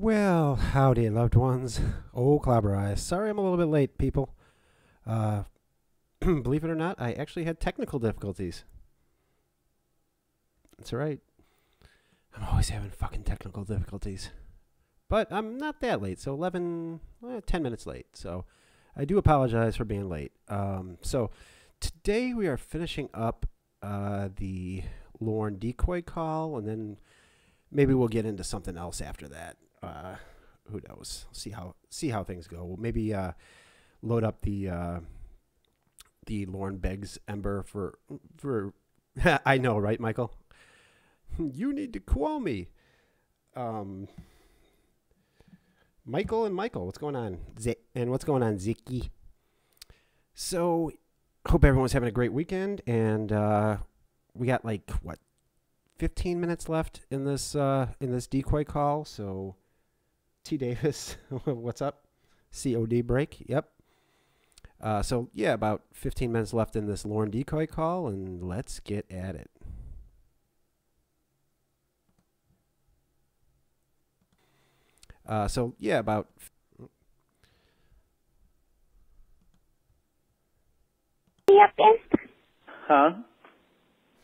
Well, howdy, loved ones. Oh, clobber eyes. Sorry I'm a little bit late, people. Believe it or not, I actually had technical difficulties. That's right. I'm always having fucking technical difficulties. But I'm not that late, so 10 minutes late. So I do apologize for being late. So today we are finishing up the Lorne decoy call, and then maybe we'll get into something else after that. Who knows? See how things go. We'll maybe load up the Lorne begs Ember for I know, right, Michael? You need to call me. Michael, what's going on? And what's going on, Ziki? So, hope everyone's having a great weekend, and we got 15 minutes left in this decoy call. So, T Davis, what's up? COD break, yep. So yeah, about 15 minutes left in this Lorne decoy call, and let's get at it. So yeah, about. Yep. Huh?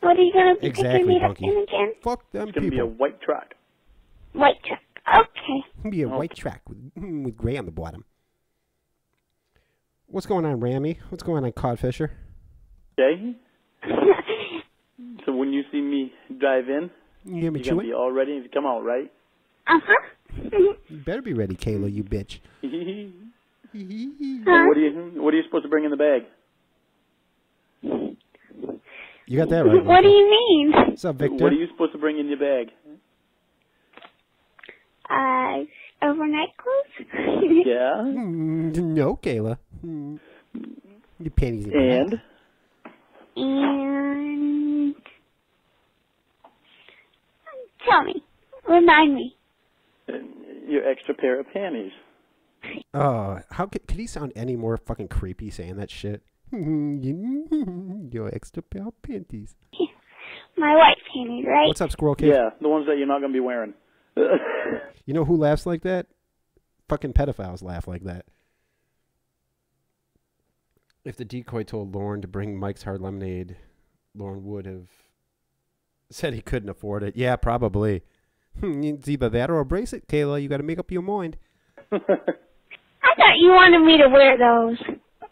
What are you gonna be Exactly, picking me up Bunky. in again? Fuck them It's gonna people. be a white truck. White truck. Okay. It'll be a white track with gray on the bottom. What's going on, Rammy? What's going on, Cawd Fisher? Okay. So when you see me drive in, You hear me you're gonna chewing? be all ready to come out, right? Uh-huh. You better be ready, Kayla, you bitch. Huh? What are you supposed to bring in the bag? You got that right. What do Michael. you mean? What's up, Victor? What are you supposed to bring in your bag? Overnight clothes? Yeah. No, Kayla. Your panties in my And And tell me. Remind me. your extra pair of panties. how could he sound any more fucking creepy saying that shit? Your extra pair of panties. My white panties, right? What's up, Squirrel Kid? Yeah, the ones that you're not gonna be wearing. You know who laughs like that? Fucking pedophiles laugh like that. If the decoy told Lorne to bring Mike's Hard Lemonade, Lorne would have said he couldn't afford it. Yeah, probably. It's either that or a bracelet, Kayla. You got to make up your mind. I thought you wanted me to wear those.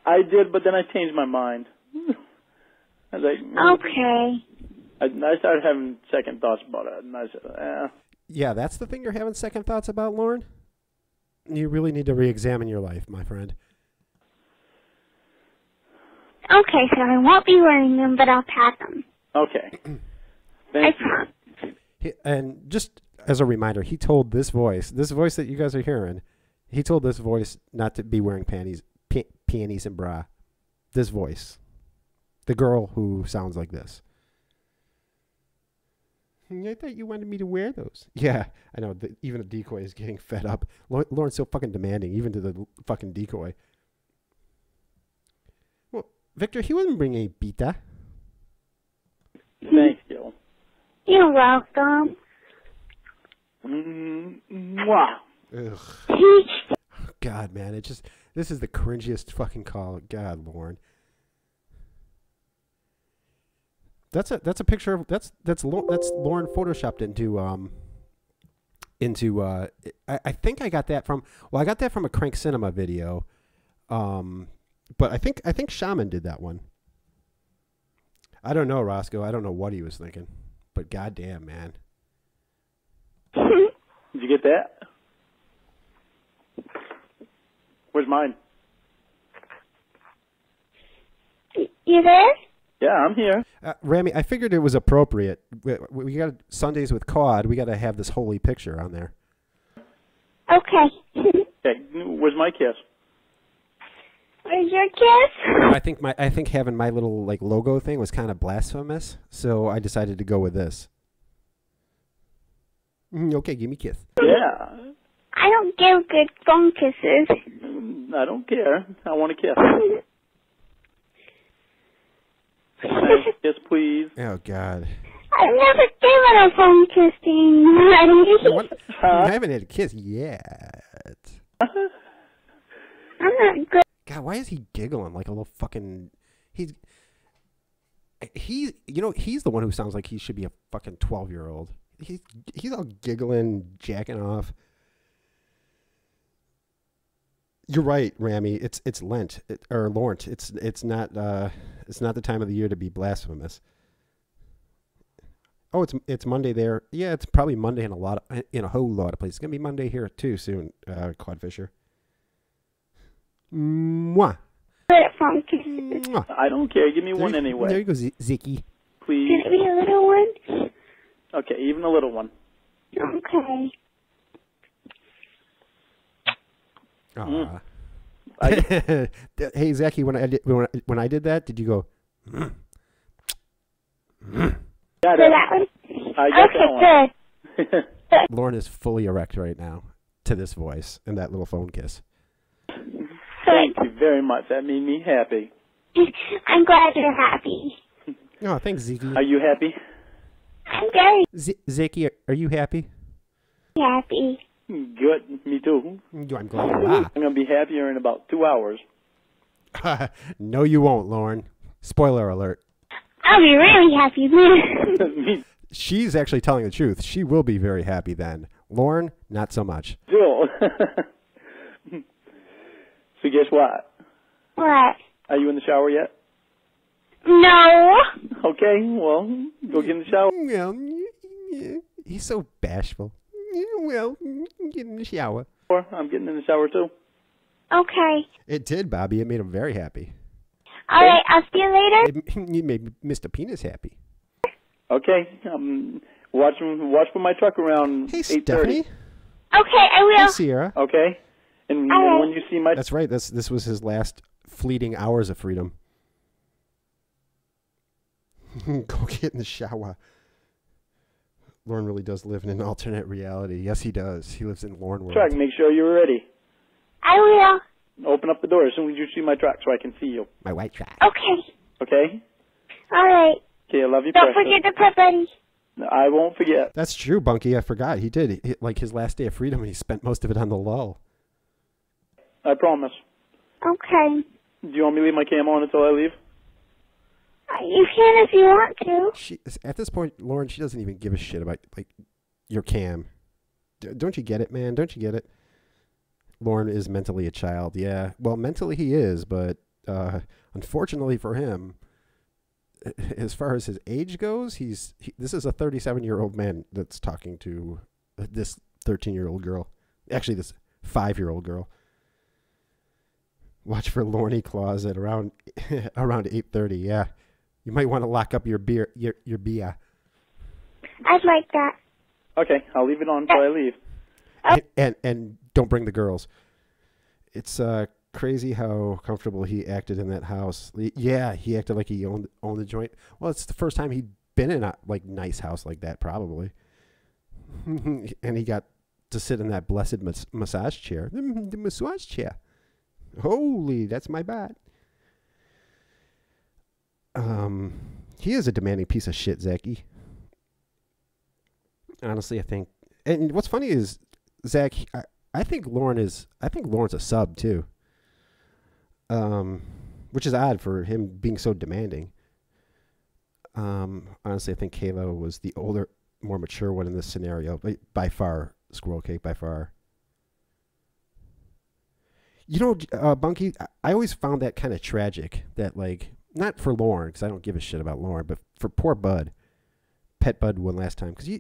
I did, but then I changed my mind. I was like, Okay. I started having second thoughts about it, and I said, Yeah, that's the thing you're having second thoughts about, Lorne? You really need to re-examine your life, my friend. Okay, so I won't be wearing them, but I'll pack them. okay. I Thank you. promise. And just as a reminder, he told this voice that you guys are hearing, he told this voice not to be wearing panties and bra. This voice. The girl who sounds like this. I thought you wanted me to wear those. Yeah, I know. Even the decoy is getting fed up. Lauren's so fucking demanding, even to the fucking decoy. Well, Victor, he wouldn't bring a beta. Thank you. You're welcome. Mwah. Ugh. God, man, this is the cringiest fucking call. God, Lorne. That's a picture of that's Lorne photoshopped into I think I got that from a Crank Cinema video, but I think Shaman did that one. I don't know, Roscoe. I don't know what he was thinking, but goddamn, man. Did you get that? Where's mine? You there? Yeah, I'm here. Rami, I figured it was appropriate. We got Sundays with Cawd. We got to have this holy picture on there. Okay. Okay, where's my kiss? Where's your kiss? I think having my little logo thing was kind of blasphemous, so I decided to go with this. Okay, give me a kiss. Yeah. I don't give good phone kisses. I don't care. I want a kiss. Nice kiss, please. Oh God. I've never given a phone kiss to anybody. What? I haven't had a kiss yet. I'm not good. God, why is he giggling like a little fucking... He's the one who sounds like he should be a fucking 12-year-old. He's all giggling, jacking off. You're right, Rami. It's Lent or Lorne. It's not the time of the year to be blasphemous. Oh, it's Monday there. Yeah, it's probably Monday in a whole lot of places. It's gonna be Monday here too soon. Cawd Fisher. Mwah. Good at phone kisses. Mwah. I don't care. Give me one anyway. There you go, Zicky. Please. Can it be a little one? Okay, even a little one. Okay. Hey, Zachy, when I did that, did you go? Got So it. that one? I got that Okay, one. good. Lorne is fully erect right now to this voice and that little phone kiss. Thank you very much. That made me happy. I'm glad you're happy. Oh, thanks, Ziki. Are you happy? I'm very Ziki, are you happy? happy. Good. Me too. I'm glad you are. I'm going to be happier in about 2 hours. No, you won't, Lorne. Spoiler alert. I'll be really happy then. She's actually telling the truth. She will be very happy then. Lorne, not so much. Jill. So guess what? What? Are you in the shower yet? No. Okay, well, go get in the shower. Well, yeah, he's so bashful. Yeah, well, get in the shower. I'm getting in the shower too. Okay. It did, Bobby. It made him very happy. All right, I'll see you later. You made Mr. Penis happy. Okay, watch for my truck around Hey, 8:30. Stephanie. Okay, I will. Hey, Sierra. Okay, and All right. when you see my That's right. This was his last fleeting hours of freedom. Go get in the shower. Lorne really does live in an alternate reality. Yes, he does. He lives in Lorne world. truck, make sure you're ready. I will. Open up the door as soon as you see my truck so I can see you. My white trash. Okay. Okay? All right. Okay, I love you, Don't precious. forget to put Buddy. I won't forget. That's true, Bunky. I forgot. He did. Like his last day of freedom, he spent most of it on the lull. I promise. Okay. Do you want me to leave my cam on until I leave? You can if you want to. At this point, Lorne, she doesn't even give a shit about like your cam. Don't you get it, man? Don't you get it? Lorne is mentally a child. Yeah. Well, mentally he is, but unfortunately for him, as far as his age goes, this is a 37-year-old man that's talking to this 13-year-old girl. Actually, this 5-year-old girl. Watch for Lorne claws at around 8:30. Yeah, you might want to lock up your beer. Your beer. I'd like that. Okay, I'll leave it on until I leave. And don't bring the girls. It's crazy how comfortable he acted in that house. Yeah, he acted like he owned the joint. Well, it's the first time he'd been in a like nice house like that, probably. And he got to sit in that blessed massage chair. The massage chair. Holy, that's my bat. He is a demanding piece of shit, Zachy. Honestly, I think. And what's funny is, Zach, I think Lorne's a sub too. Which is odd for him being so demanding. Honestly, I think Kayla was the older, more mature one in this scenario, by far. Squirrel Cake, by far. You know, Bunky, I always found that kind of tragic. That, like, not for Lorne, because I don't give a shit about Lorne, but for poor Bud. Pet Bud one last time. Because, you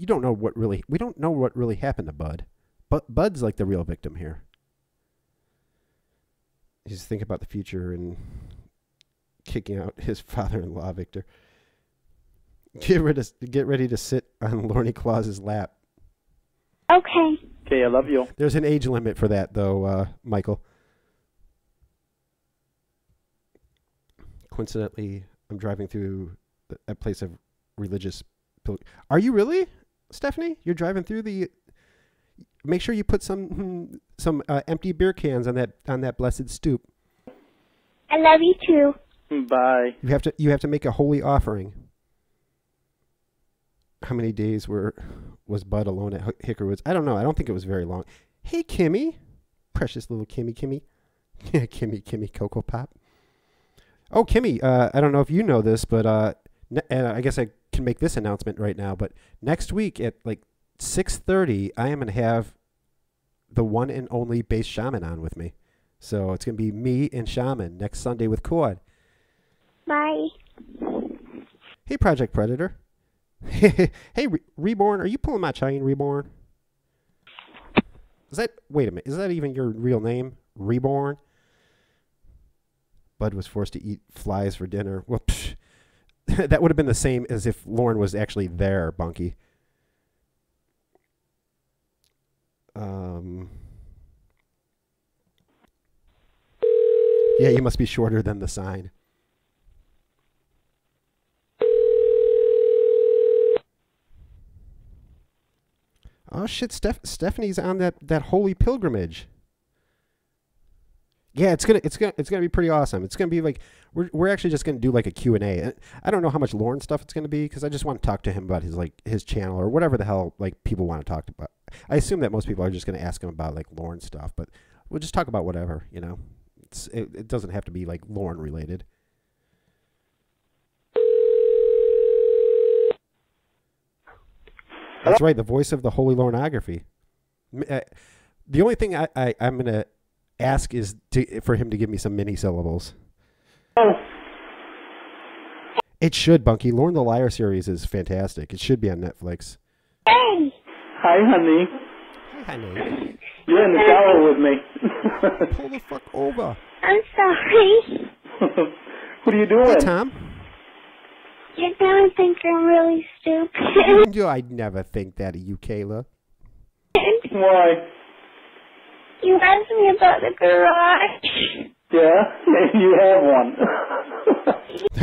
don't know what really... We don't know what really happened to Bud. But Bud's, like, the real victim here. You just think about the future and kicking out his father-in-law, Victor. Get ready to sit on Lorne Claus's lap. Okay. Okay, I love you. There's an age limit for that, though, Michael. Coincidentally, I'm driving through a place of religious... Are you really, Stephanie? You're driving through the... Make sure you put some empty beer cans on that blessed stoop. I love you too. Bye. You have to make a holy offering. how many days was Bud alone at Hickorwoods? I don't know. I don't think it was very long. Hey, Kimmy. Precious little Kimmy. Kimmy Cocoa Pop. Oh, Kimmy, I don't know if you know this, but and I guess I can make this announcement right now, but next week at like 6:30, I am going to have the one and only Bass Shaman on with me. So it's going to be me and Shaman next Sunday with Cawd. Bye. Hey, Project Predator. Hey, Reborn, are you pulling my chain, Reborn? Wait a minute, is that even your real name, Reborn? Bud was forced to eat flies for dinner. Well, that would have been the same as if Lorne was actually there, Bunky. Yeah, you must be shorter than the sign. Oh shit, Stephanie's on that holy pilgrimage. Yeah, it's gonna be pretty awesome. It's gonna be like we're actually just gonna do like a Q&A. I don't know how much Lorne stuff it's gonna be because I just want to talk to him about his channel or whatever the hell like people want to talk about. I assume that most people are just gonna ask him about like Lorne stuff, but we'll just talk about whatever, you know. It doesn't have to be like Lorne related. That's right, the voice of the Holy Lorneography. The only thing I'm going to ask is for him to give me some mini syllables. Oh. It should, Bunky. Lorne the Liar series is fantastic. It should be on Netflix. Hey. Hi, honey. Hi, honey. You're in the shower with me. Pull the fuck over. I'm sorry. What are you doing? Hey, Tom. You're gonna think I'm really stupid. I'd never think that of you, Kayla. Why? You asked me about the garage. Yeah, you have one.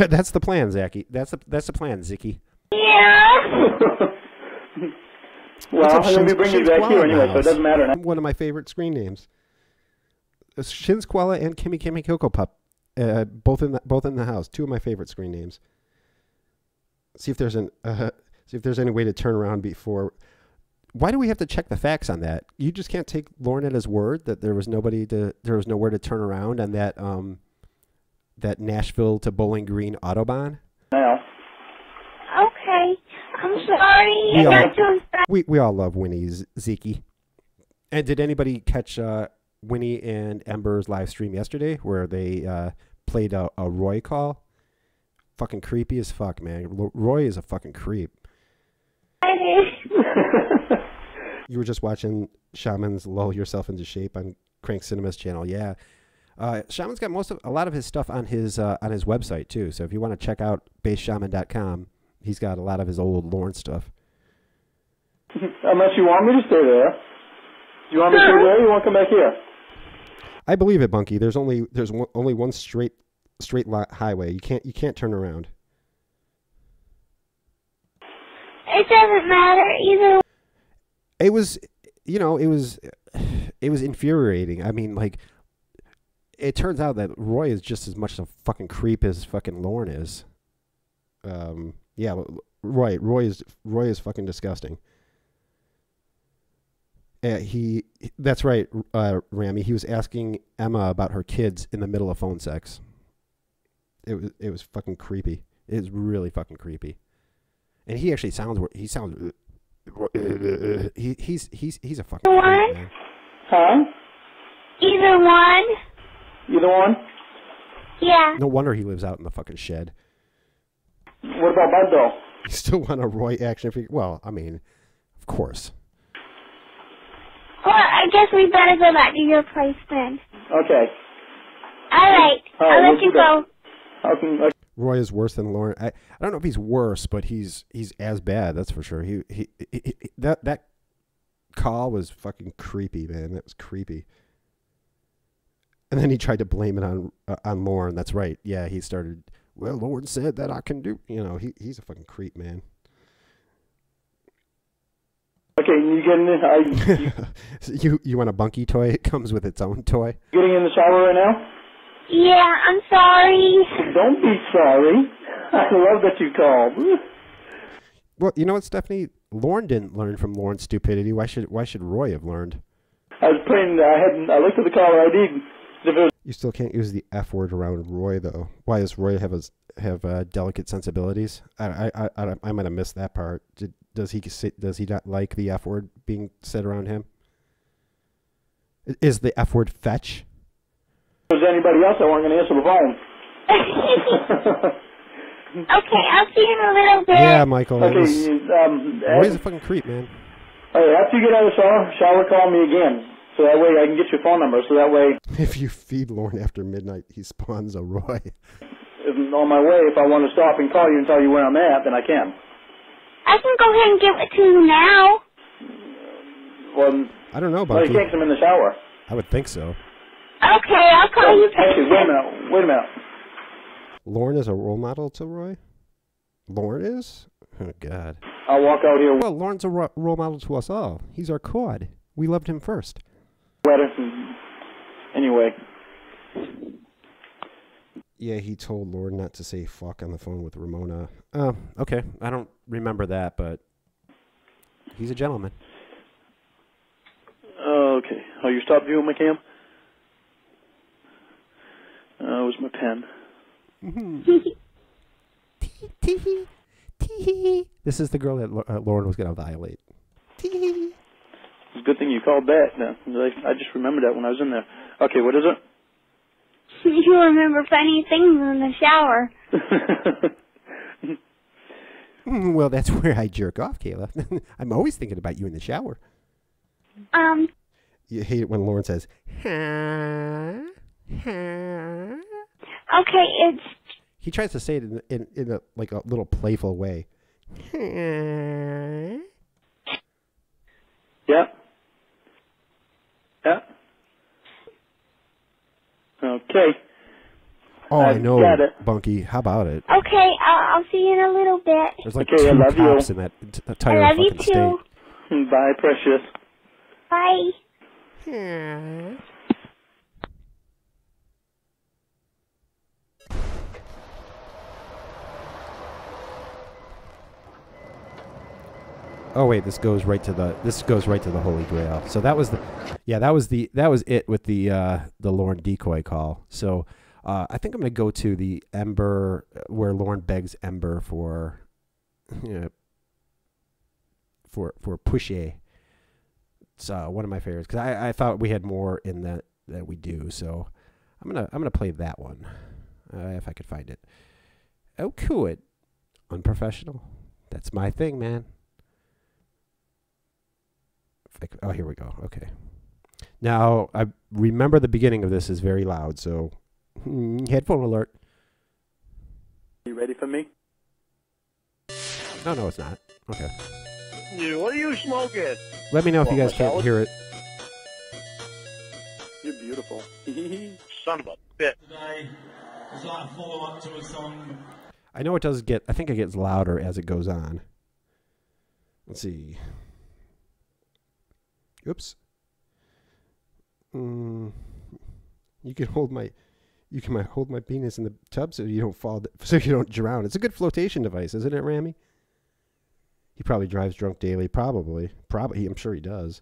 That's the plan, Zachy. That's the plan, Zicky. Yeah. Well, let me bring you back here anyway, so it doesn't matter now. One of my favorite screen names. Shins Quella and Kimmy Cocoa Pup, both in the house. Two of my favorite screen names. See if there's any way to turn around before. Why do we have to check the facts on that? You just can't take Lorne at his word that there was nowhere to turn around on that Nashville to Bowling Green Autobahn. Now. Okay. I'm sorry. We all love Winnie's Zeke. And did anybody catch Winnie and Ember's live stream yesterday where they played a Roy call? Fucking creepy as fuck, man. Roy is a fucking creep. You were just watching Shaman's Lull Yourself Into Shape on Crank Cinema's channel. Yeah. Shaman's got a lot of his stuff on his website too. So if you want to check out bassshaman.com, he's got a lot of his old Lorne stuff. Unless you want me to stay there. Do you want me to stay there or you want to come back here? I believe it, Bunky. There's only one straight highway. You can't turn around. It doesn't matter either. It was infuriating. I mean, like, it turns out that Roy is just as much a fucking creep as fucking Lorne is. Yeah, Roy is fucking disgusting. That's right, Rami. He was asking Emma about her kids in the middle of phone sex. It was fucking creepy. It was really fucking creepy. And he actually sounds. He's a fucking creep, man. Huh? Either one. Either one? Yeah. No wonder he lives out in the fucking shed. What about Bud though? You still want a Roy action figure? Well, I mean, of course. Well, I guess we better go back to your place then. Okay. All right. I'll let you go. Okay. Roy is worse than Lorne. I don't know if he's worse, but he's as bad. That's for sure. That call was fucking creepy, man. That was creepy. And then he tried to blame it on Lorne. That's right. Yeah, he started. Well, Lorne said that I can do. You know, he's a fucking creep, man. Okay, you getting this? You want a Bunky toy? It comes with its own toy. Getting in the shower right now? Yeah, I'm sorry. Don't be sorry. I love that you called. Well, you know what, Stephanie? Lorne didn't learn from Lorne's stupidity. Why should Roy have learned? I was playing. I looked at the caller ID. If it was You still can't use the F word around Roy, though. Why does Roy have delicate sensibilities? I might have missed that part. Does he not like the F word being said around him? Is the F word fetch? If there was anybody else, I wasn't going to answer the phone. Okay, I'll see you in a little bit. Yeah, Michael. Okay, Roy's a fucking creep, man. Hey, after you get out of the shower, call me again. So that way I can get your phone number. So that way, If you feed Lorne after midnight, he spawns a Roy. on my way, if I want to stop and call you and tell you where I'm at, then I can. I can go ahead and give it to you now. Well, I don't know, well, he Bunky. takes them in the shower. I would think so. Okay, I'll call you back. Actually, wait a minute. Lorne is a role model to Roy? Lorne is? Oh, God. I'll walk out here Well, Lorne's a role model to us all. He's our Cawd. We loved him first. wetter. Anyway, Yeah, he told Lorne not to say fuck on the phone with Ramona. Oh, okay. I don't remember that, but he's a gentleman. okay. Oh, you stopped viewing my cam? It was my pen. This is the girl that Lorne was going to violate. It's a good thing you called back. I just remembered that when I was in there. Okay, what is it? You remember funny things in the shower. Well, that's where I jerk off, Kayla. I'm always thinking about you in the shower. You hate it when Lorne says, ha, ha. Okay, it's... He tries to say it in a like a little playful way. Yeah. Yeah. Okay. Oh, I know, got it. Bunky. How about it? Okay, I'll see you in a little bit. There's like Okay, I two love you. cops in that entire I love you fucking too. state. Bye, precious. Bye. Oh wait, this goes right to the Holy Grail. So that was it with the Lorne decoy call. So I think I'm gonna go to the Ember where Lorne begs Ember for Pushy. It's one of my favorites because I thought we had more in that we do. So I'm gonna play that one if I could find it. Oh, cool. Unprofessional. That's my thing, man. Oh, here we go. Okay. Now, I remember the beginning of this is very loud, so headphone alert. You ready for me? No, it's not. Okay. What are you smoking? Let me know if you guys can't salad? hear it. You're beautiful. Son of a bitch. Today is like a follow-up to a song. I know it does get, I think it gets louder as it goes on. Let's see. Oops. You can hold my penis in the tub so you don't fall, so you don't drown. It's a good flotation device, isn't it, Rami? He probably drives drunk daily. Probably. I'm sure he does.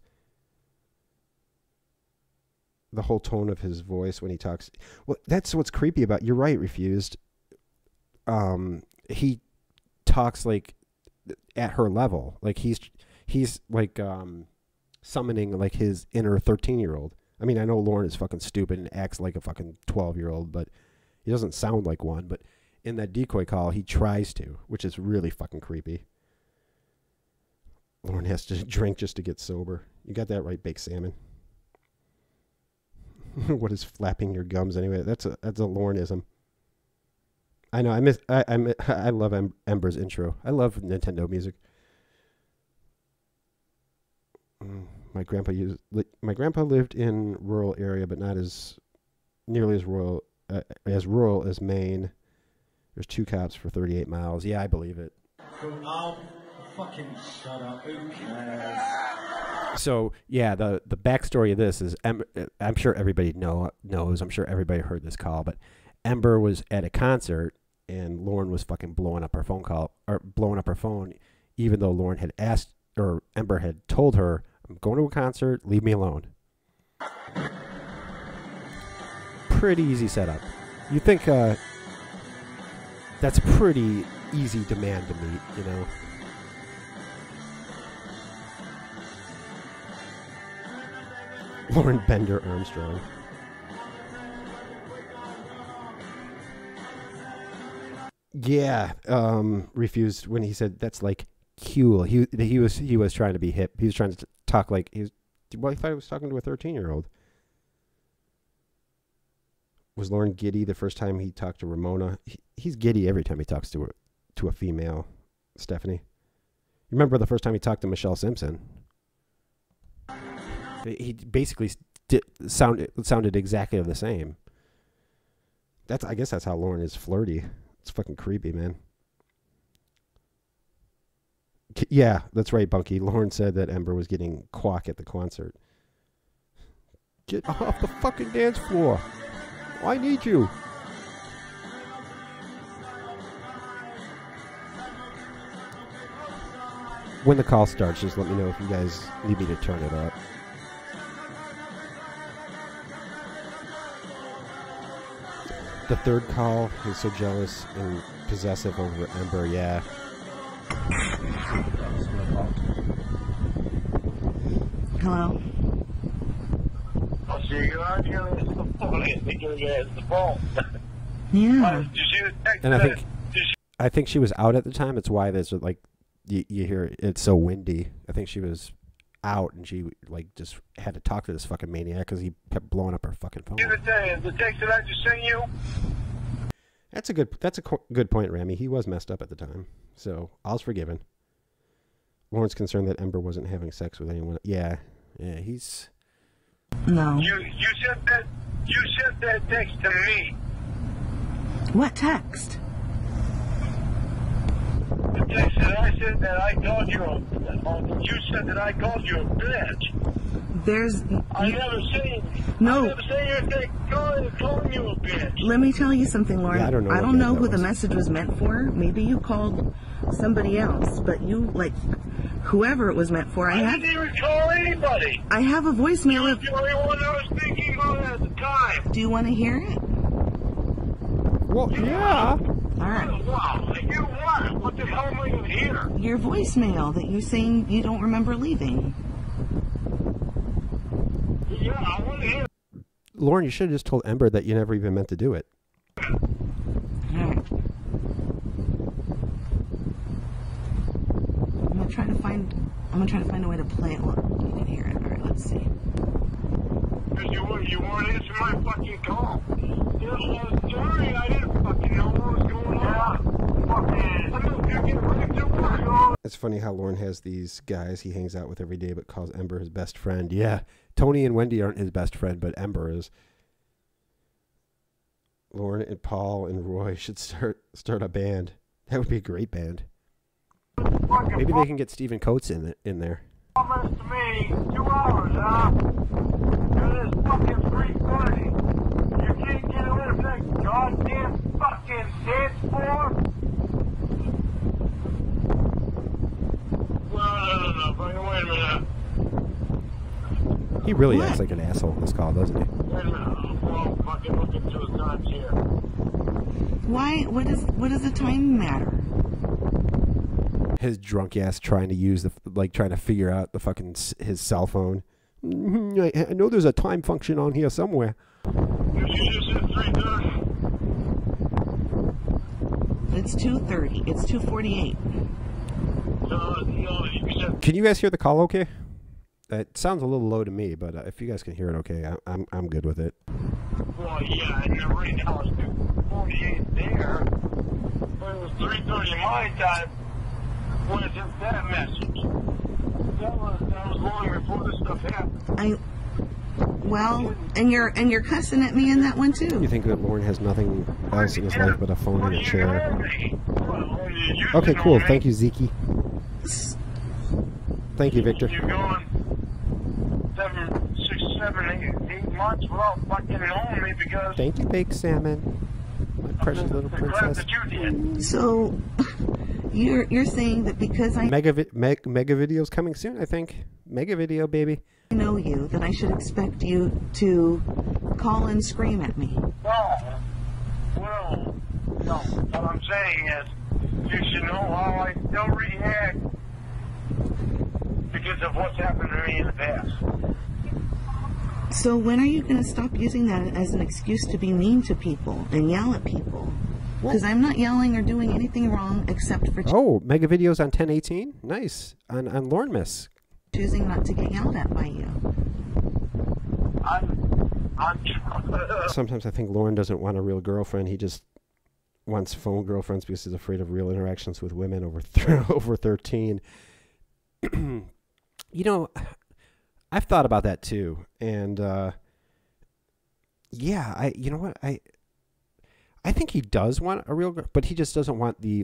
The whole tone of his voice when he talks. Well, that's what's creepy about. You're right, Refused. He talks like at her level. Like he's like summoning like his inner 13-year-old. I mean, I know Lorne is fucking stupid and acts like a fucking 12-year-old, but he doesn't sound like one. But in that decoy call, he tries to, which is really fucking creepy. Lorne has to drink just to get sober. You got that right, baked salmon. What is flapping your gums anyway? That's a Lorneism. I know. I love Ember's intro. I love Nintendo music. My grandpa lived in rural area, but not as nearly as rural as Maine. There's 2 cops for 38 miles. Yeah, I believe it. Oh, fucking shut up. Who cares? So yeah, the backstory of this is I'm sure everybody knows. I'm sure everybody heard this call, but Ember was at a concert and Lorne was fucking blowing up her phone, even though Lorne had asked, or Ember had told her, I'm going to a concert, leave me alone. Pretty easy setup. You think that's a pretty easy demand to meet, you know? Lauren Bender Armstrong. Yeah, refused when he said that's like cool. He was trying to be hip. He was trying to talk like he thought he was talking to a 13-year-old. Was Lorne giddy the first time he talked to Ramona? He's giddy every time he talks to a female. Stephanie, you remember the first time he talked to Michelle Simpson? He basically sounded exactly the same. I guess that's how Lorne is flirty. It's fucking creepy, man. Yeah, that's right, Bunky. Lorne said that Ember was getting quack at the concert. Get off the fucking dance floor. I need you. When the call starts, just let me know if you guys need me to turn it up. The third call is so jealous and possessive over Ember, yeah. Hello? I'll see you guys. You're going to the phone. Yeah. Did you see the text? And I think she was out at the time. It's why there's like you hear it's so windy. I think she was out and she like just had to talk to this fucking maniac because he kept blowing up her fucking phone. The text that I just sent you? That's a good point, Rami. He was messed up at the time, so all's forgiven. Lauren's concerned that Ember wasn't having sex with anyone. Yeah, he's. No. You sent that text to me. What text? The text that I said that I called you you said that I called you a bitch. I never say no. I never say anything calling you a bitch. Let me tell you something, Lauren. Yeah, I don't know who the message was meant for. Maybe you called somebody else, but you, like, whoever it was meant for. I didn't even call anybody. I have a voicemail of... You're the only one I was thinking about at the time. Do you want to hear it? Well, yeah. All right. Wow, you what? What the hell am I going to hear? Your voicemail that you're saying you don't remember leaving. Yeah, I want to hear. Lauren, you should have just told Ember that you never even meant to do it. All right. I'm gonna try to find a way to play it. Look, you can hear it. All right, let's see. Because you weren't answering my fucking call. I'm sorry, I didn't fucking know what was going on. It's funny how Lorne has these guys he hangs out with every day but calls Ember his best friend. Yeah, Tony and Wendy aren't his best friend, but Ember is. Lorne and Paul and Roy should start a band. That would be a great band. Maybe they can get Stephen Coates in there. Promise to me 2 hours, huh? It is fucking 3:30. You can't get away from that goddamn fucking dance floor? No. Wait a minute. He really acts like an asshole in this call, doesn't he? Wait a minute. Well, fucking look into his times here. Why? What does the time matter? His drunk ass trying to figure out the fucking his cell phone. I know there's a time function on here somewhere. You just said 3:30. It's 2:30. It's 2:48. No, you said. Can you guys hear the call? Okay. It sounds a little low to me, but if you guys can hear it, okay, I'm good with it. Well, yeah, and right now it's 2:48 there. But it was 3:30 my time. When it sent that message. That was long before this stuff happened. And you're cussing at me in that one too. You think that Lorne has nothing else in his life but a phone and a chair? Okay, cool. Thank you, Zeke. Thank you, Victor. You're going 6, 7, 8 months without fucking knowing me because... Thank you, baked salmon. My precious little princess. So, You're saying that because I Mega videos coming soon, I think. Mega video, baby. know you, that I should expect you to call and scream at me. Well, no. What I'm saying is, you should know how I still react because of what's happened to me in the past. So when are you going to stop using that as an excuse to be mean to people and yell at people? Because I'm not yelling or doing anything wrong except for Oh, mega videos on 1018? Nice. On Lorne Miss. choosing not to get yelled at by you. Sometimes I think Lorne doesn't want a real girlfriend. He just wants phone girlfriends because he's afraid of real interactions with women over 13. You know, I've thought about that too. And yeah, you know what? I think he does want a real girl, but he just doesn't want the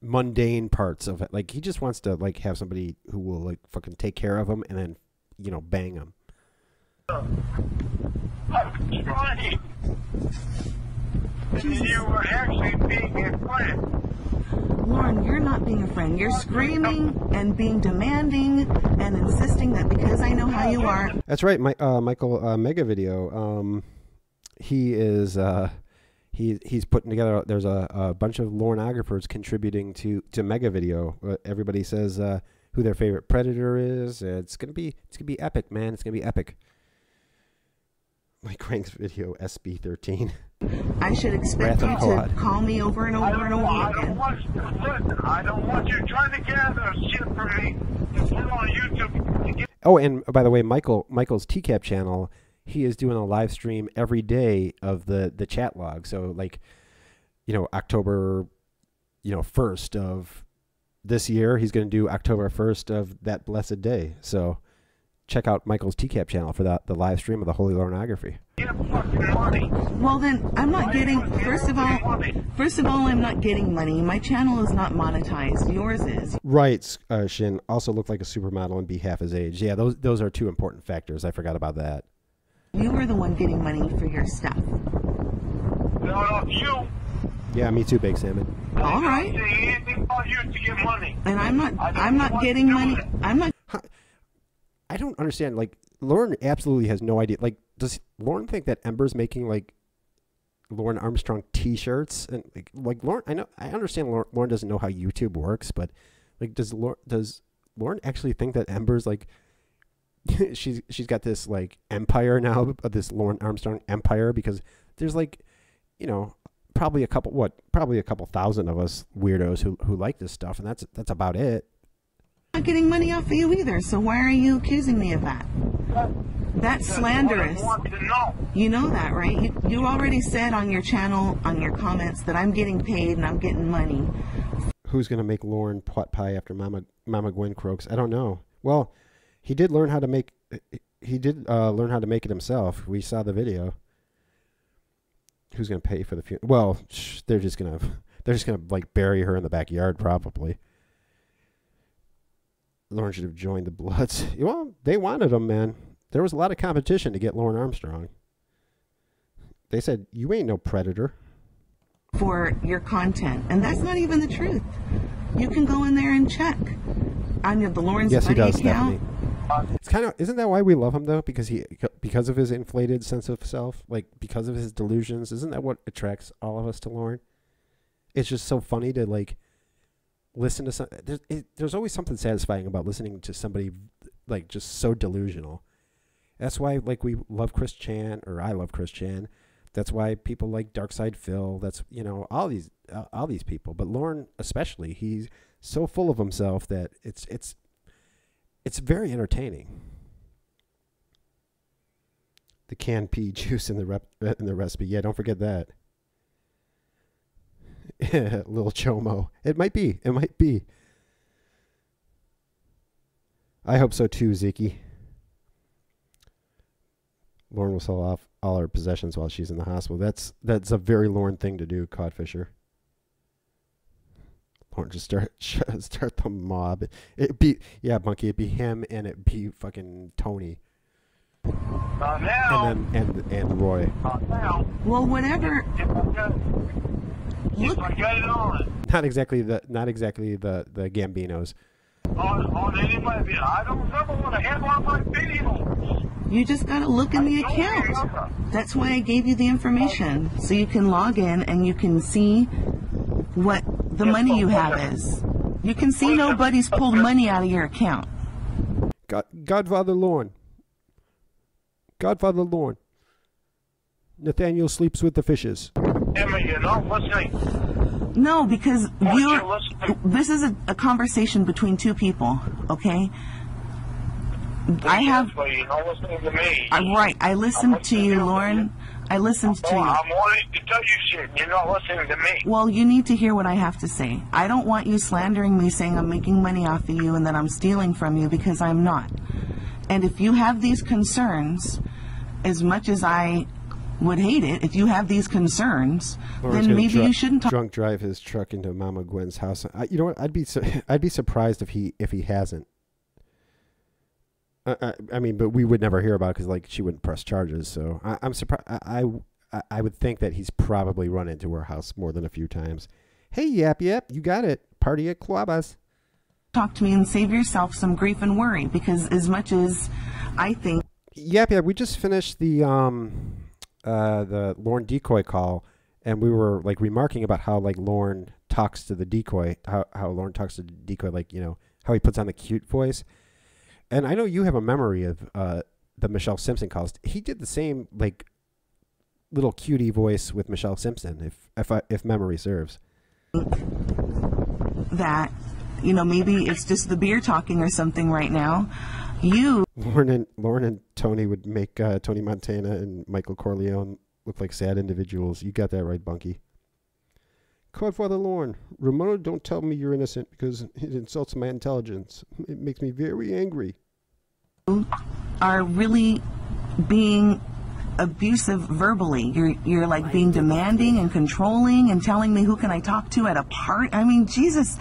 mundane parts of it. Like, he just wants to like have somebody who will like fucking take care of him and then, you know, bang him. I'm trying. You were actually being a friend. Lorne, you're not being a friend. You're screaming and being demanding and insisting that because I know how you are. That's right, Michael. Mega Video. He is. He's putting together. There's a bunch of Lorneographers contributing to Mega Video. Everybody says who their favorite predator is. It's gonna be epic, man. It's gonna be epic. Like Crank's video, SB13. I should expect you to call me over and over and over again. I don't want you trying to gather shit for me to put on YouTube. Oh, and by the way, Michael's TCAP channel, he is doing a live stream every day of the chat log. So like, you know, October, 1st of this year, he's going to do October 1st of that blessed day. So check out Michael's TCAP channel for the live stream of the Holy Lorneography. Well, then I'm not getting. First of all, I'm not getting money. My channel is not monetized. Yours is. Right, Shin. Also look like a supermodel and be half his age. Yeah, those are two important factors. I forgot about that. You were the one getting money for your stuff. No, you. Yeah, me too, Big Salmon. All right. Anything about you to get money. And I'm not getting money. I'm not. I don't understand. Like, Lorne absolutely has no idea. Like, does Lorne think that Ember's making like Lorne Armstrong T-shirts and like Lorne? I understand Lorne doesn't know how YouTube works, but like, does Lorne actually think that Ember's like she's got this like empire now, this Lorne Armstrong empire? Because there's like, probably a couple thousand of us weirdos who like this stuff, and that's about it. I'm not getting money off of you either, so why are you accusing me of that? That's slanderous. You know that, right? You already said on your channel, on your comments, that I'm getting paid and I'm getting money. Who's gonna make Lorne pot pie after Mama Gwen croaks? I don't know. Well, he did learn how to make. He did learn how to make it himself. We saw the video. Who's gonna pay for the funeral? Well, they're just gonna like bury her in the backyard probably. Lorne should have joined the Bloods. Well, they wanted him, man. There was a lot of competition to get Lorne Armstrong. They said, you ain't no predator. For your content. And that's not even the truth. You can go in there and check on the Lorne's Yes, he does, account. Stephanie. It's kind of, isn't that why we love him, though? Because of his inflated sense of self? Like, because of his delusions? Isn't that what attracts all of us to Lorne? It's just so funny to, like, listen to some. There's always something satisfying about listening to somebody like just so delusional. That's why like we love Chris Chan, or I love Chris Chan. That's why people like Darkside Phil. That's all these people. But Lorne especially, he's so full of himself that it's very entertaining. The canned pea juice in the recipe. Yeah, don't forget that. Little Chomo. It might be. I hope so too, Ziki. Lorne will sell off all her possessions while she's in the hospital. That's a very Lorne thing to do, Codfisher. Lorne just start the mob. Monkey. It'd be him and it'd be fucking Tony. Not now. and Roy. Not now. Well, whatever. If I got it on. Not exactly the Gambinos. On anybody. I don't remember what I have on my video. You just got to look in the account. That's why I gave you the information. So you can log in and you can see what the money you have is. You can see nobody's pulled money out of your account. Godfather Lorne. Godfather Lorne. Nathaniel sleeps with the fishes. Emma, you're not listening. No, because this is a conversation between two people, okay? You're not listening to me. Right, I listened to you, Lorne. I listened to you. I'm wanting to tell you shit, and you're not listening to me. Well, you need to hear what I have to say. I don't want you slandering me, saying I'm making money off of you and that I'm stealing from you, because I'm not. And if you have these concerns, as much as I would hate it, if you have these concerns, then maybe you shouldn't drunk drive his truck into Mama Gwen's house. You know what? I'd be surprised if he hasn't. I mean, but we would never hear about it because like she wouldn't press charges. So I'm surprised. I would think that he's probably run into her house more than a few times. Hey, yep, you got it. Party at Clobcast. Talk to me and save yourself some grief and worry, because as much as I think. Yep, we just finished the Lorne decoy call, and we were like remarking about how like Lorne talks to the decoy, how Lorne talks to the decoy, like, you know, how he puts on the cute voice. And I know you have a memory of the Michelle Simpson calls. He did the same like little cutie voice with Michelle Simpson, if memory serves. That, you know, maybe it's just the beer talking or something right now. Lorne and Tony would make Tony Montana and Michael Corleone look like sad individuals. You got that right, Bunky. Godfather Lorne, Ramona, don't tell me you're innocent because it insults my intelligence. It makes me very angry. Are really being abusive verbally. You're like being demanding and controlling and telling me who can I talk to at a party. I mean, Jesus,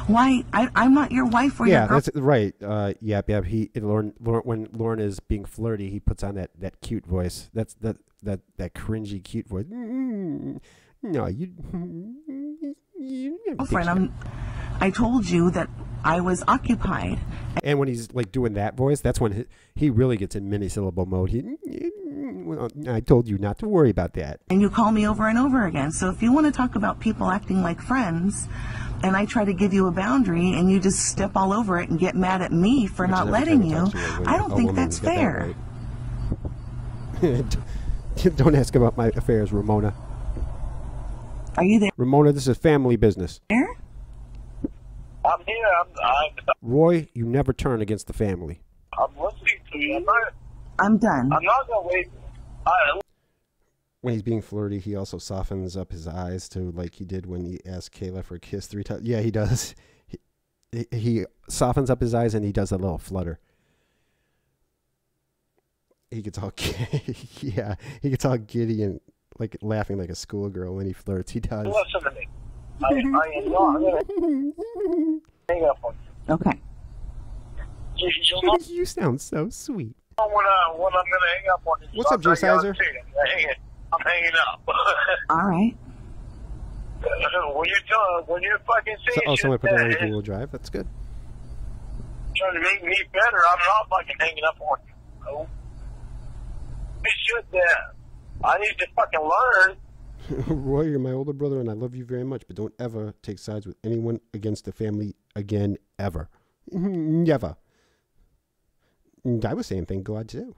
why? I'm not your wife or your girl. That's right. Yep. When Lorne is being flirty, he puts on that cute voice. That's that cringy cute voice. No, you girlfriend, I told you that I was occupied. And when he's like doing that voice, that's when he really gets in mini-syllable mode. I told you not to worry about that. And you call me over and over again. So if you want to talk about people acting like friends, and I try to give you a boundary, and you just step all over it and get mad at me for not letting you, I don't think that's fair. Don't ask about my affairs, Ramona. Are you there? Ramona, this is family business. There? I'm here. I'm Roy, you never turn against the family. I'm listening to you. I'm done. I'm not going to wait. When he's being flirty, he also softens up his eyes to like he did when he asked Kayla for a kiss 3 times. Yeah, he does. He softens up his eyes and he does a little flutter. He gets all yeah, he gets all giddy and like laughing like a schoolgirl when he flirts. He does. Listen to me. I am not going to hang up on you. Okay. You sound so sweet. When I'm going to hang up on you. What's up, Joe Sizer? I'm hanging up. All right. When you're fucking saying someone put it on four-wheel drive. That's good. Trying to make me better, I'm not fucking hanging up on you. No. You should I need to fucking learn. Roy, you're my older brother, and I love you very much, but don't ever take sides with anyone against the family again, ever. Never. And I was saying thank God, too.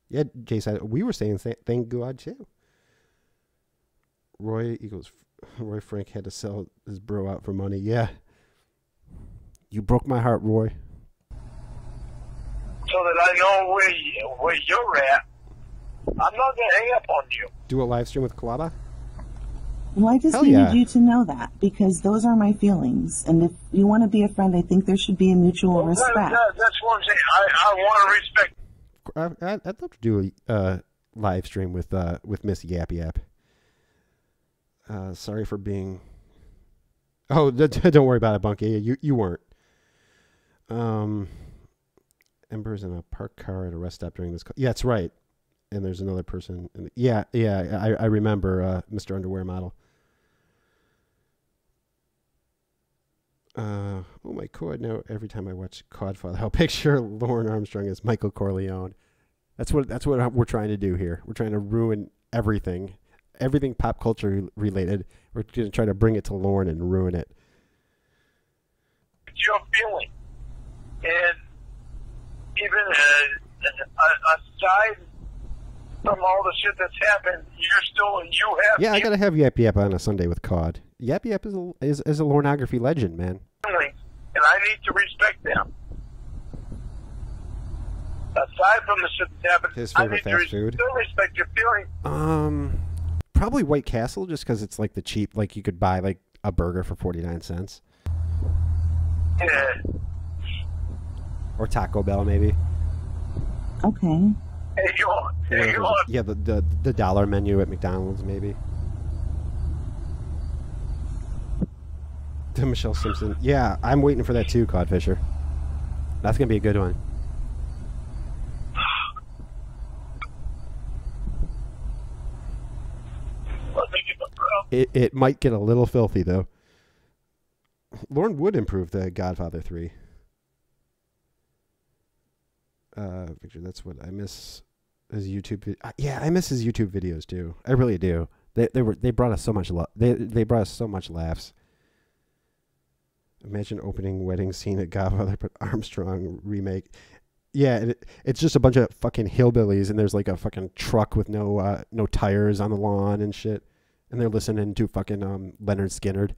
Yeah, Jay said we were saying thank God, too. Roy Frank had to sell his bro out for money. Yeah. You broke my heart, Roy. So that I know where you're at. I'm not going to hang up on you. Do a live stream with Clobcast? Well, I just needed you to know that, because those are my feelings. And if you want to be a friend, I think there should be a mutual respect. That's what I'm saying. I want to respect. I'd love to do a live stream with Miss Yap Yap. Sorry for being... Oh, don't worry about it, Bunky. You weren't. Ember's in a parked car at a rest stop during this call. Yeah, that's right. and there's another person. Yeah, I remember Mr. Underwear Model. Oh my God! Now every time I watch Cawd, I'll picture Lorne Armstrong as Michael Corleone. That's what we're trying to do here. We're trying to ruin everything pop culture related. We're going to try to bring it to Lorne and ruin it. Your feeling, and even aside from all the shit that's happened, you have. Yeah, I gotta have Yap Yap on a Sunday with Cawd. Yap Yap is a Lornography legend, man. Feelings, and I need to respect them. Aside from the shit that's happened, His favorite fast food. Still respect your feelings. Probably White Castle, just because it's like the cheap. Like you could buy like a burger for 49 cents. Yeah. Or Taco Bell, maybe. Okay. Hey, you on? Hey, you on? Yeah, the dollar menu at McDonald's, maybe. To Michelle Simpson. Yeah, I'm waiting for that too, Codfisher. That's gonna be a good one. It might get a little filthy though. Lorne would improve the Godfather 3. Victor, that's what I miss. His YouTube, yeah, I miss his YouTube videos too. I really do. They brought us so much they brought us so much laughs. Imagine opening wedding scene at Godfather, but Armstrong remake. Yeah, it's just a bunch of fucking hillbillies, and there's like a fucking truck with no tires on the lawn and shit, and they're listening to fucking Leonard Skinner.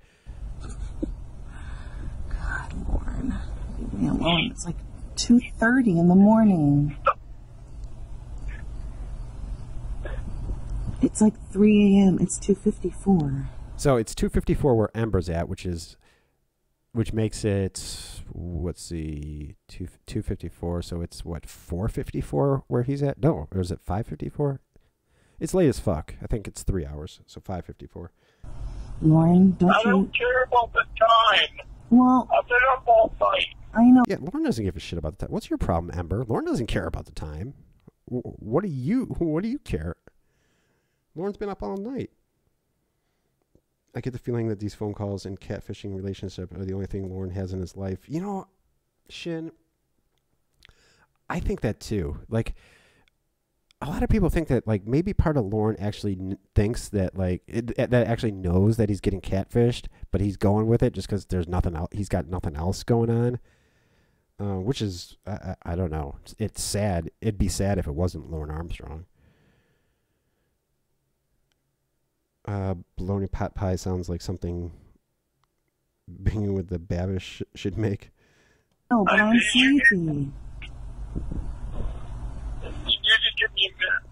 God, Lorne, leave me alone. It's like 2:30 in the morning. It's like 3 a.m. It's 2:54. So it's 2:54 where Ember's at, which makes it, let's see, 2:54. So it's what, 4:54 where he's at? No, or is it 5:54? It's late as fuck. I think it's 3 hours. So 5:54. Lorne, I don't care about the time. Well, I've been up all night. I know. Yeah, Lorne doesn't give a shit about the time. What's your problem, Ember? Lorne doesn't care about the time. What do you care? Lorne's been up all night. I get the feeling that these phone calls and catfishing relationship are the only thing Lorne has in his life. You know, Shin, I think that too. Like, a lot of people think that, like, maybe part of Lorne actually thinks that, like, that actually knows that he's getting catfished, but he's going with it just because there's nothing else. He's got nothing else going on, which is, I don't know. It's sad. It'd be sad if it wasn't Lorne Armstrong. Bologna pot pie sounds like something Binging with the Babish should make. No, but I'm sleepy.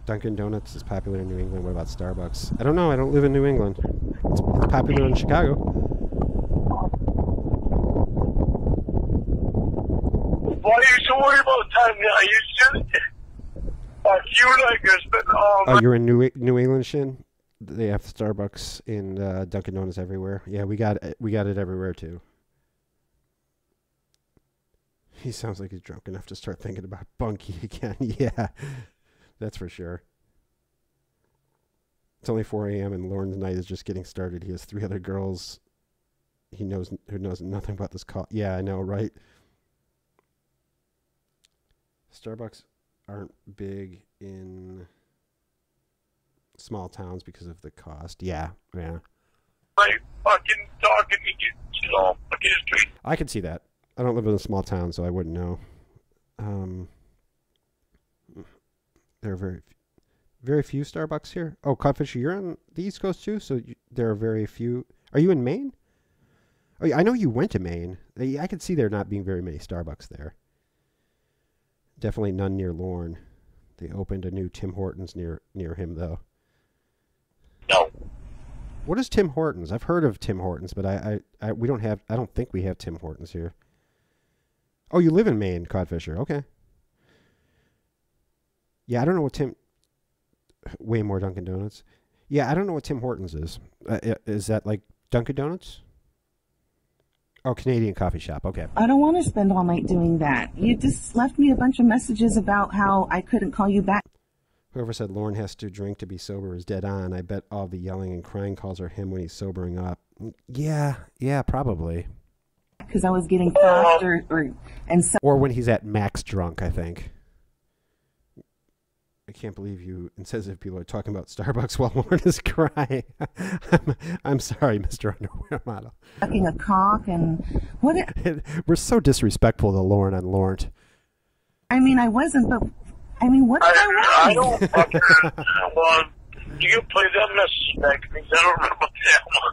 Dunkin' Donuts is popular in New England. What about Starbucks? I don't know. I don't live in New England. It's popular in Chicago. Why are you so worried about time now? You just, you like us, but oh, you're in New England, Shin? They have Starbucks and Dunkin' Donuts everywhere. Yeah, we got it everywhere too. He sounds like he's drunk enough to start thinking about Bunky again. Yeah, that's for sure. It's only 4 a.m. and Lorne's night is just getting started. He has 3 other girls who knows nothing about this call. Yeah, I know, right? Starbucks aren't big in small towns because of the cost. Yeah. Like fucking talking to you know, history. I can see that. I don't live in a small town, so I wouldn't know. There are very few Starbucks here. Oh, Codfish, you're on the East Coast too, so there are very few. Are you in Maine? Oh, yeah, I know you went to Maine. I could see there not being very many Starbucks there. Definitely none near Lorne. They opened a new Tim Hortons near him, though. No. What is Tim Hortons? I've heard of Tim Hortons, but I don't think we have Tim Hortons here. Oh, you live in Maine, Codfisher. Okay. Yeah, I don't know what way more Dunkin' Donuts. Yeah, I don't know what Tim Hortons is. Is that like Dunkin' Donuts? Oh, Canadian coffee shop. Okay. I don't want to spend all night doing that. You just left me a bunch of messages about how I couldn't call you back. Whoever said Lorne has to drink to be sober is dead on. I bet all the yelling and crying calls are him when he's sobering up. Yeah, probably. Because I was getting faster, or when he's at max drunk, I think. I can't believe you insensitive people are talking about Starbucks while Lorne is crying. I'm sorry, Mr. Underwear Model. Sucking a cock and what? We're so disrespectful to Lorne and Lorne. I mean, I wasn't, but I mean, what did I don't fucking want. You can play that message back to me. I don't remember that one.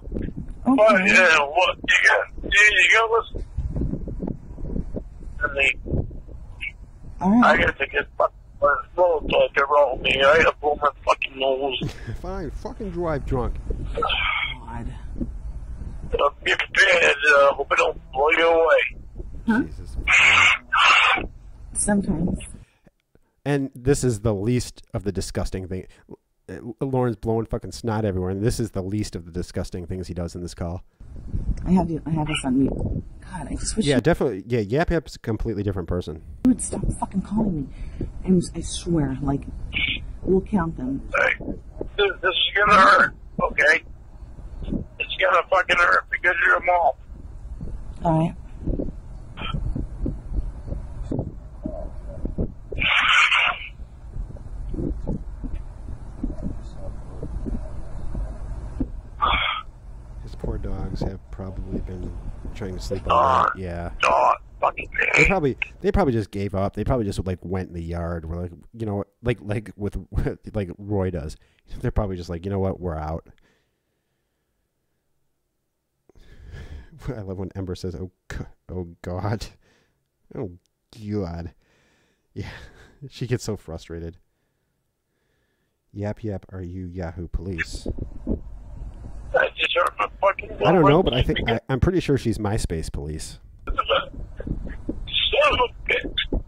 Okay. But yeah, what you got listen to me. All right. I got to get fucking road talk around me. I have blow my fucking nose. Fine, fucking drive drunk. God. Be prepared. Hope I don't blow you away. Huh? Jesus. Sometimes. And this is the least of the disgusting thing. Lauren's blowing fucking snot everywhere, and this is the least of the disgusting things he does in this call. I have this on mute. God, I just wish. Yeah, definitely. Yeah, Yap Yap's a completely different person. You would stop fucking calling me. I swear, like, we'll count them. Hey, this is gonna hurt, okay? It's gonna fucking hurt because you're a mom. All right. His poor dogs have probably been trying to sleep all night. Yeah. They probably just gave up. They probably just like went in the yard. Where like, you know, like with like Roy does. They're probably just like, you know what, we're out. I love when Ember says, "Oh God, oh God." Yeah, she gets so frustrated. Yap, are you Yahoo Police? I just hurt my fucking I don't know, but I'm pretty sure she's MySpace Police. Son of a bitch.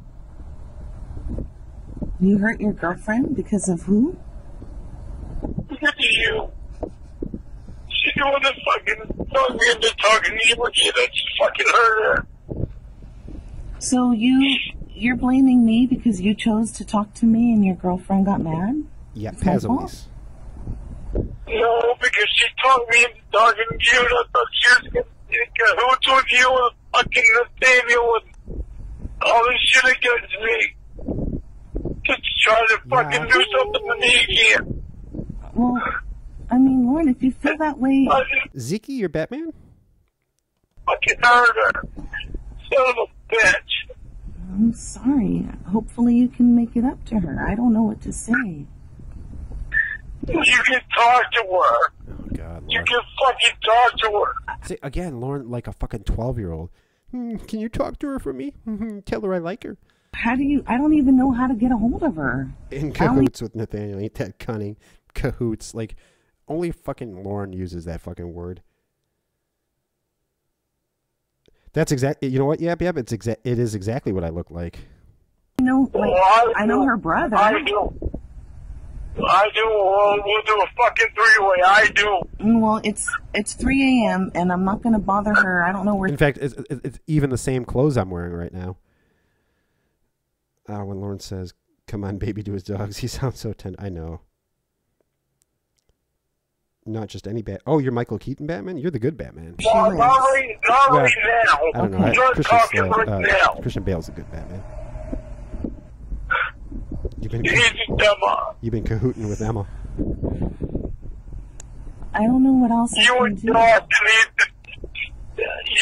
You hurt your girlfriend because of who? Look at you. She's doing this fucking talking into talking evil shit. I just fucking hurt her. So you're blaming me because you chose to talk to me and your girlfriend got mad? Yeah, It's my fault? Pazolies. No, because she talked me into talking to you, and I thought she was going to get cahoots with you and fucking Nathaniel and all this shit against me. Just trying to fucking do something to me again. Well, I mean, Lorne, if you feel that way... Zeke, you're Batman? Fucking hurt her. Son of a bitch. I'm sorry. Hopefully you can make it up to her. I don't know what to say. You can talk to her. Oh, God, Lord. You can fucking talk to her. See, again, Lauren, like a fucking 12-year-old. Can you talk to her for me? Tell her I like her. How do you... I don't even know how to get a hold of her. In cahoots with Nathaniel. Ain't that cunning? Cahoots. Like, only fucking Lauren uses that fucking word. That's exactly... You know what? Yep. It is exactly what I look like. You know, like, I know her brother. I do. We'll do a fucking three-way. I do. Well, it's 3 a.m. and I'm not going to bother her. I don't know where... In fact, it's even the same clothes I'm wearing right now. When Lauren says, "Come on, baby," to his dogs, he sounds so tender. I know. Not just any Bat. Oh, you're Michael Keaton Batman? You're the good Batman. Not right now. I don't know. You're talking right now. Christian Bale's a good Batman. You've been cahooting with Emma. I don't know what else I You can and do. Dawson,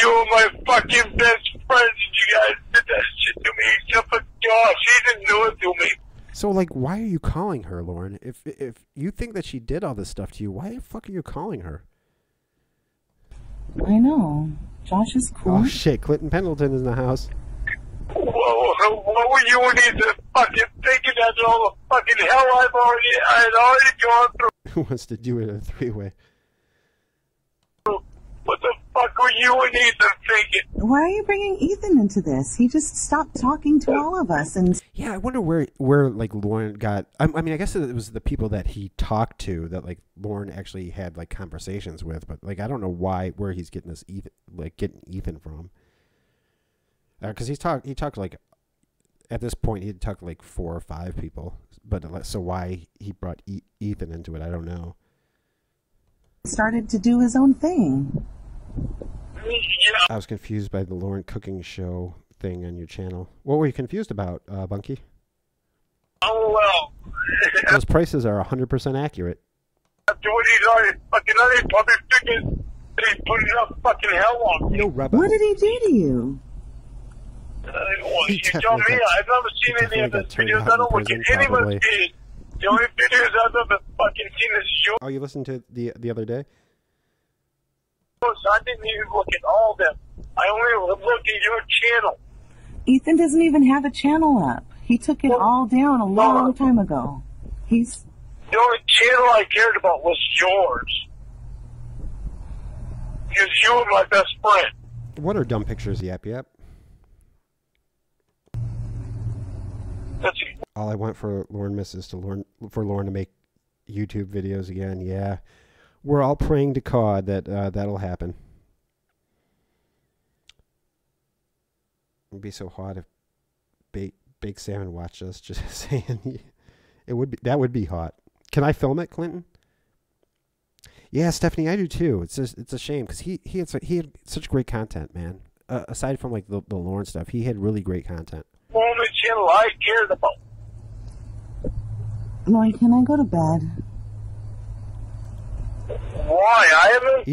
you were my fucking best friends, and you guys did that shit to me, except for Josh. He didn't do it to me. So, like, why are you calling her, Lauren? If you think that she did all this stuff to you, why the fuck are you calling her? I know. Josh is cool. Oh, shit. Clinton Pendleton is in the house. What were you and Ethan fucking thinking after all the fucking hell I had already gone through? Who wants to do it in a three-way? What the fuck were you and Ethan thinking? Why are you bringing Ethan into this? He just stopped talking to all of us, and Yeah, I wonder where like Lauren got. I mean, I guess it was the people that he talked to that like Lauren actually had like conversations with, but like I don't know where he's getting this Ethan from. Because he talks like at this point, he'd talked to like 4 or 5 people. But so why he brought Ethan into it, I don't know. Started to do his own thing. I was confused by the Lorne cooking show thing on your channel. What were you confused about, Bunky? Oh, well. Those prices are 100% accurate. After what he's already fucking done, he probably figures that he's putting enough fucking hell on me. No rubber. What did he do to you? Well, you tell me, I've never seen any of his videos. I don't look at any of his videos. The only videos I've ever fucking seen is yours. Oh, you listened to the other day? I didn't even look at all of them. I only looked at your channel. Ethan doesn't even have a channel up. He took it all down a long time ago. The only channel I cared about was yours. Because you were my best friend. What are dumb pictures, Yap Yap? All I want for Lorne misses for Lorne to make YouTube videos again. Yeah, we're all praying to Cawd that that'll happen. It'd be so hot if Baked Salmon watched us. Just saying, that would be hot. Can I film it, Clinton? Yeah, Stephanie, I do too. It's a shame because he had such great content, man. Aside from like the Lorne stuff, he had really great content. Only channel I cared about. Lorne, can I go to bed? Why? I haven't.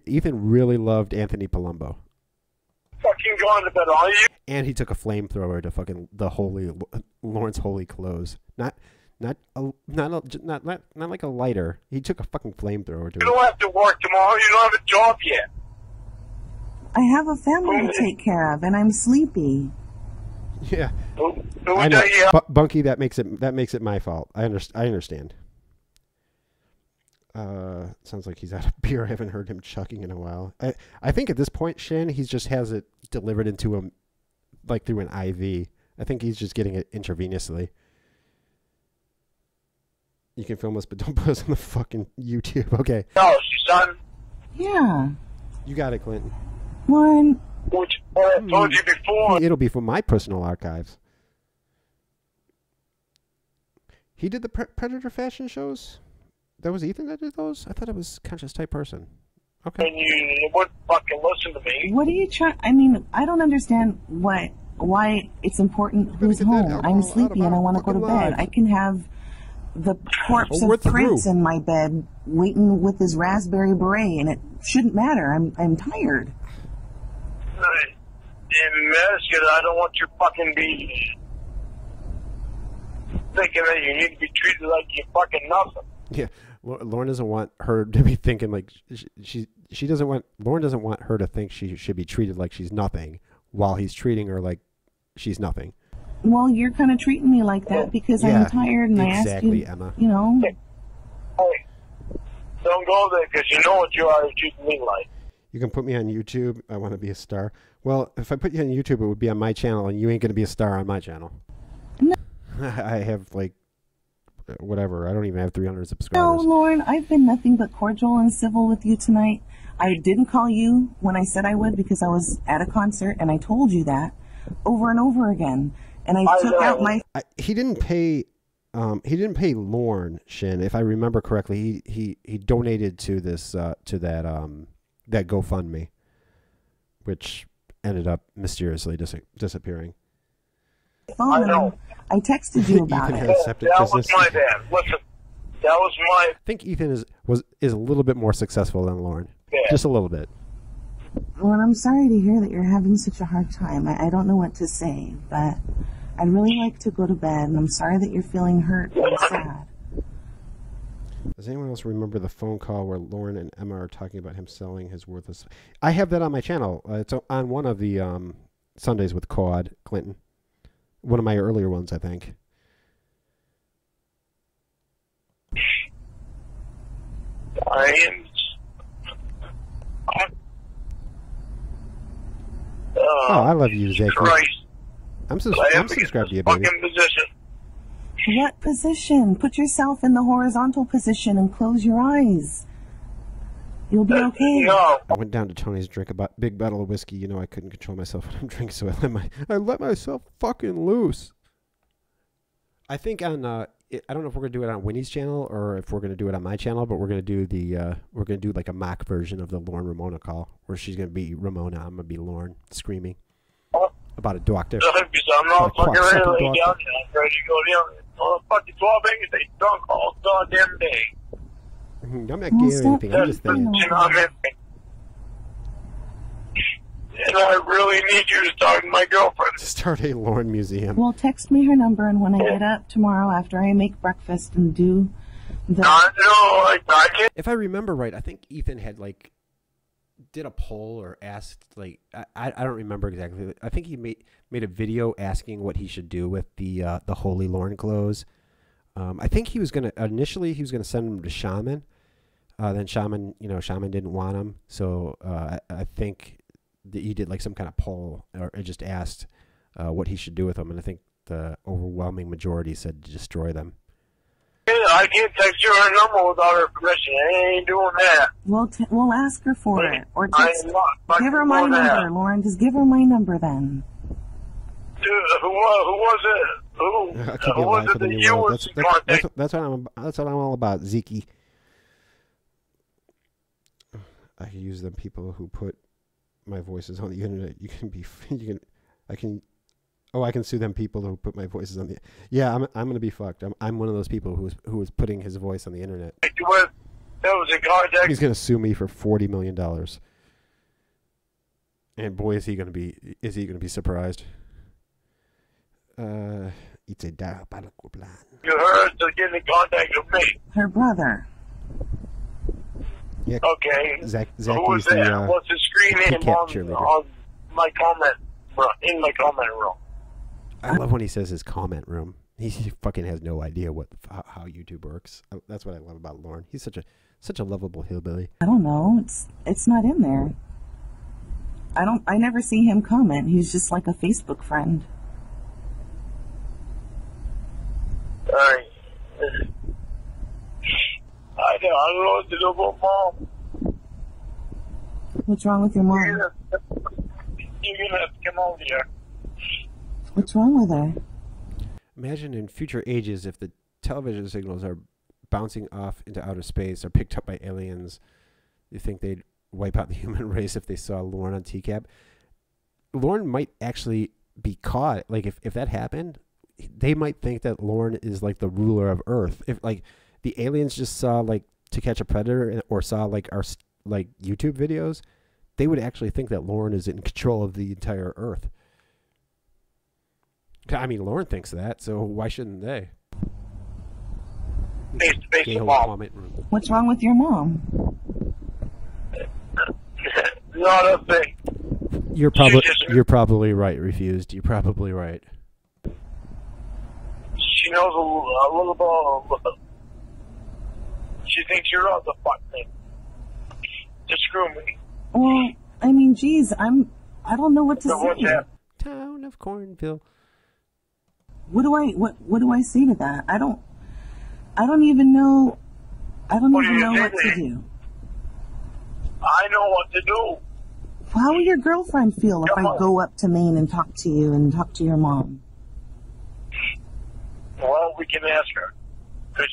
Ethan really loved Anthony Palumbo. Fucking gone to bed, are you? And he took a flamethrower to fucking Lawrence holy clothes. Not like a lighter. He took a fucking flamethrower to. You don't have to work tomorrow. You don't have a job yet. I have a family to take care of, and I'm sleepy. Yeah, I know. Bunky, that makes it my fault. I understand. Sounds like he's out of beer. I haven't heard him chucking in a while. I think at this point, Shin, he just has it delivered into him, like through an IV. I think he's just getting it intravenously. You can film us, but don't put us on the fucking YouTube. Okay. No, son. Yeah. You got it, Clinton. Lorne. Which I told you before. It'll be from my personal archives. He did the Predator fashion shows? That was Ethan that did those? I thought it was Conscious Type Person. Okay. And you wouldn't fucking listen to me. What are you trying? I mean, I don't understand why it's important who's home. I'm sleepy and I want to go to bed. I can have the corpse of Prince in my bed waiting with his raspberry beret, and it shouldn't matter. I'm tired. In Madison, I don't want you fucking be thinking that you need to be treated like you're fucking nothing. Yeah, Lorne doesn't want her to be thinking like she doesn't want Lorne doesn't want her to think she should be treated like she's nothing while he's treating her like she's nothing. Well, you're kind of treating me like that because I'm tired and I asked you, Emma. You know. Hey, don't go there because you know what you are treating me like. You can put me on YouTube. I want to be a star. Well, if I put you on YouTube, it would be on my channel, and you ain't going to be a star on my channel. No. I have, like, whatever. I don't even have 300 subscribers. No, Lorne, I've been nothing but cordial and civil with you tonight. I didn't call you when I said I would because I was at a concert, and I told you that over and over again. And I took out my... He didn't pay Lorne, Shin, if I remember correctly. He donated to this to that GoFundMe, which ended up mysteriously disappearing. I know. I texted you about it. That was my bad. Listen, that was my... I think Ethan is a little bit more successful than Lorne. Yeah. Just a little bit. Well, I'm sorry to hear that you're having such a hard time. I don't know what to say, but I'd really like to go to bed, and I'm sorry that you're feeling hurt and sad. Does anyone else remember the phone call where Lorne and Emma are talking about him selling his worthless... I have that on my channel. It's on one of the Sundays with Cawd, Clinton. One of my earlier ones, I think. I love you, Zach. I'm subscribed to you, baby. Position. What position? Put yourself in the horizontal position and close your eyes. You'll be okay. No. I went down to Tony's, drank a big bottle of whiskey. You know, I couldn't control myself when I'm drinking, so I let myself fucking loose. I think on I don't know if we're gonna do it on Winnie's channel or if we're gonna do it on my channel, but we're gonna do like a mock version of the Lorne Ramona call where she's gonna be Ramona, I'm gonna be Lorne screaming about a doctor. I'm not fucking ready down there. I'm ready to go down there. Oh, fucking 12 acres, they drunk all goddamn day. I'm not getting anything. I'm just saying. And I really need you to talk to my girlfriend. Start a Lorne museum. Well, text me her number, and when I get up tomorrow after I make breakfast and do the... I can't. If I remember right, I think Ethan had did a poll or asked I don't remember exactly. I think he made a video asking what he should do with the Holy Lorne clothes. I think he was initially gonna send them to Shaman. Then Shaman didn't want them, so I think that he did some kind of poll or just asked what he should do with them, and I think the overwhelming majority said to destroy them. I can't text you her number without her permission. I ain't doing that. We'll ask her for it, or I text. am not Give her my doing number, that. Lauren. Just give her my number then. Dude, who was it? I'll keep Who you was alive it for the that new you world. was contacting? That's what I'm all about, Zeke. I can use them people who put my voices on the internet. I can sue them people who put my voices on the. Yeah, I'm gonna be fucked. I'm one of those people who was putting his voice on the internet. That was in contact. He's gonna sue me for $40 million. And boy, is he gonna be surprised. It's a diabolical plan. You heard to get in contact with me. Her brother. Yeah. Okay. Zach Who was is the that? What's his screen name cheerleader. on my comment, in my comment room? I love when he says his comment room. He fucking has no idea how YouTube works. That's what I love about Lorne. He's such a lovable hillbilly. I don't know. It's not in there. I never see him comment. He's just like a Facebook friend. Alright. I don't know what to do about Mom. What's wrong with your mom? You're gonna have to come over here. What's wrong with her? Imagine in future ages if the television signals are bouncing off into outer space or picked up by aliens. You think they'd wipe out the human race if they saw Lorne on TCAP? Lorne might actually be caught. If that happened, they might think that Lorne is the ruler of Earth. If the aliens just saw To Catch a Predator or saw our YouTube videos, they would actually think that Lorne is in control of the entire Earth. I mean, Lorne thinks that, so why shouldn't they? Face-to-face Gay with old Mom. comment room. What's wrong with your mom? Not a thing. You're probably right. Refused. You're probably right. She knows a little bit. She thinks you're on the fuck thing. To screw me. Well, I mean, geez, I don't know what to So what's say. that? Town of Cornville. What do I say to that? I don't even know. I don't What even do you know say what to to do. I know what to do. How will your girlfriend feel if Come I on. go up to Maine and talk to you and talk to your mom? Well, we can ask her. Because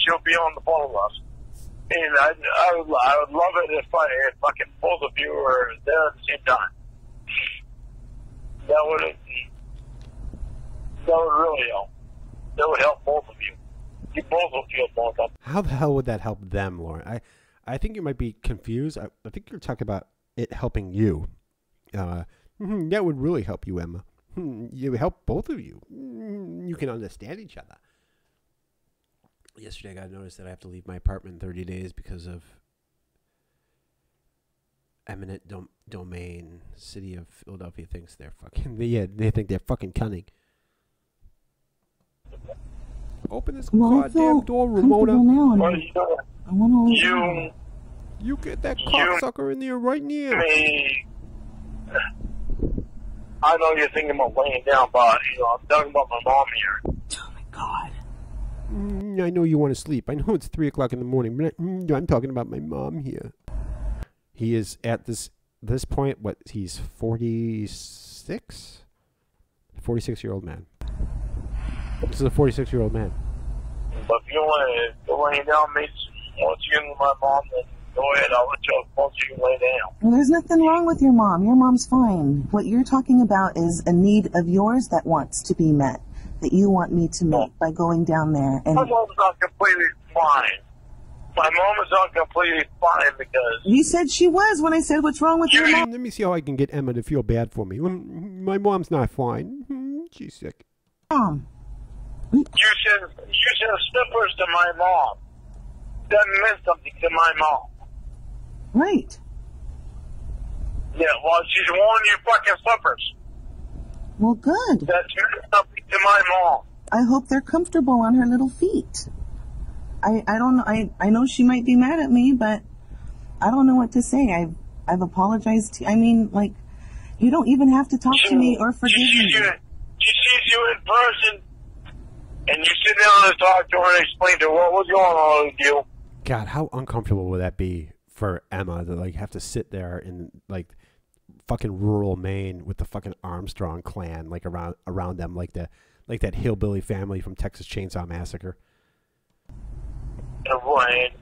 she'll be on the phone with us. And I would love it if fucking both of you were there at the same time. That would really help. That would help both of you. You both will feel more comfortable. How the hell would that help them, Lauren? I think you might be confused. I think you're talking about it helping you. That would really help you, Emma. It would help both of you. You can understand each other. Yesterday I got notice that I have to leave my apartment in 30 days because of eminent domain. City of Philadelphia thinks they're fucking... they think they're fucking cunning. Open this Well, I goddamn feel door, comfortable Ramona. now, and What are you doing? I want to leave. You get that cocksucker in there right now. I know you're thinking about laying down, but I'm talking about my mom here. Oh my God. I know you want to sleep. I know it's 3 o'clock in the morning, but I'm talking about my mom here. He is at this point, what, he's 46? 46-year-old man. This is a 46-year-old man. But if you want to lay down, once you get my mom, then go ahead. I'll let you once you can lay down. Well, there's nothing wrong with your mom. Your mom's fine. What you're talking about is a need of yours that wants to be met, that you want me to meet by going down there. And my mom's not completely fine. My mom is not completely fine because... You said she was when I said what's wrong with your mom. Let me see how I can get Emma to feel bad for me. My mom's not fine. She's sick. Mom. You send slippers to my mom. That meant something to my mom. Right. Yeah, well, she's worn your fucking slippers. Well, good. That's meant something to my mom. I hope they're comfortable on her little feet. I don't know. I know she might be mad at me, but I don't know what to say. I've apologized to. I mean, like, you don't even have to talk to me or forgive me. She sees you in person, and you sit down and talk to her and explain to her what was going on with you. God, how uncomfortable would that be for Emma to like have to sit there in like fucking rural Maine with the fucking Armstrong clan like around them, like that hillbilly family from Texas Chainsaw Massacre.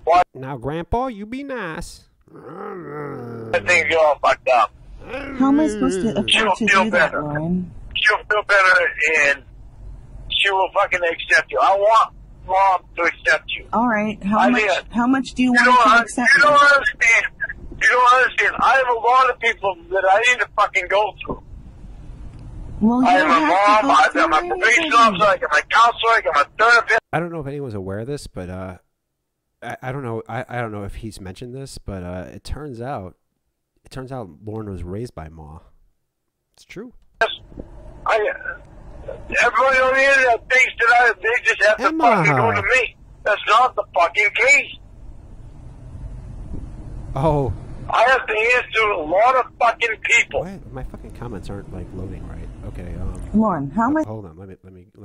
What? Now, Grandpa, you be nice. I think you're all fucked up. How am I supposed to afford to do that, Lorne? She'll feel better, and she will fucking accept you. I want Mom to accept you. All right. How much do you want to accept? You don't understand. You don't understand. I have a lot of people that I need to fucking go through. Well, I have a mom, I got my probation officer, I got my counselor, I got my therapist. I don't know if anyone's aware of this, but I don't know. I don't know if he's mentioned this, but it turns out Lorne was raised by Ma. It's true. Everybody on the internet thinks that they just have to fucking go to me. That's not the fucking case. Oh. I have to answer a lot of fucking people. What? My fucking comments aren't like loading right. Okay. Lorne, how much? Hold on. Let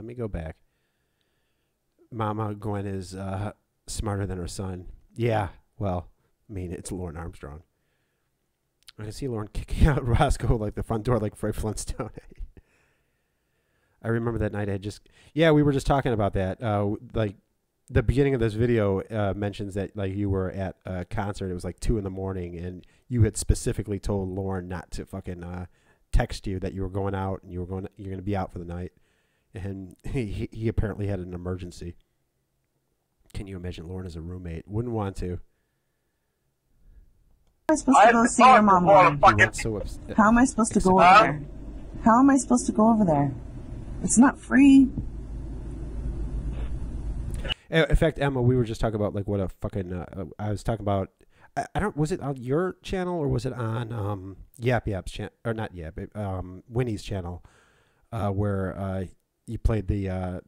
me go back. Mama Gwen is smarter than her son. Yeah. Well, I mean, it's Lorne Armstrong. I can see Lorne kicking out Roscoe like the front door, like Fred Flintstone. I remember that night. We were just talking about that. Like the beginning of this video mentions that like you were at a concert. It was like 2 a.m, and you had specifically told Lorne not to fucking text you that you were going out and you're going to be out for the night. And he apparently had an emergency. Can you imagine Lorne as a roommate? Wouldn't want to. How am I supposed to go see your mom, Lorne? How am I supposed to go over there? How am I supposed to go over there? It's not free. In fact, Emma, we were just talking about like what a fucking. I was talking about. I don't. Was it on your channel or was it on Yap Yap's channel or not Yap? Winnie's channel, where you played the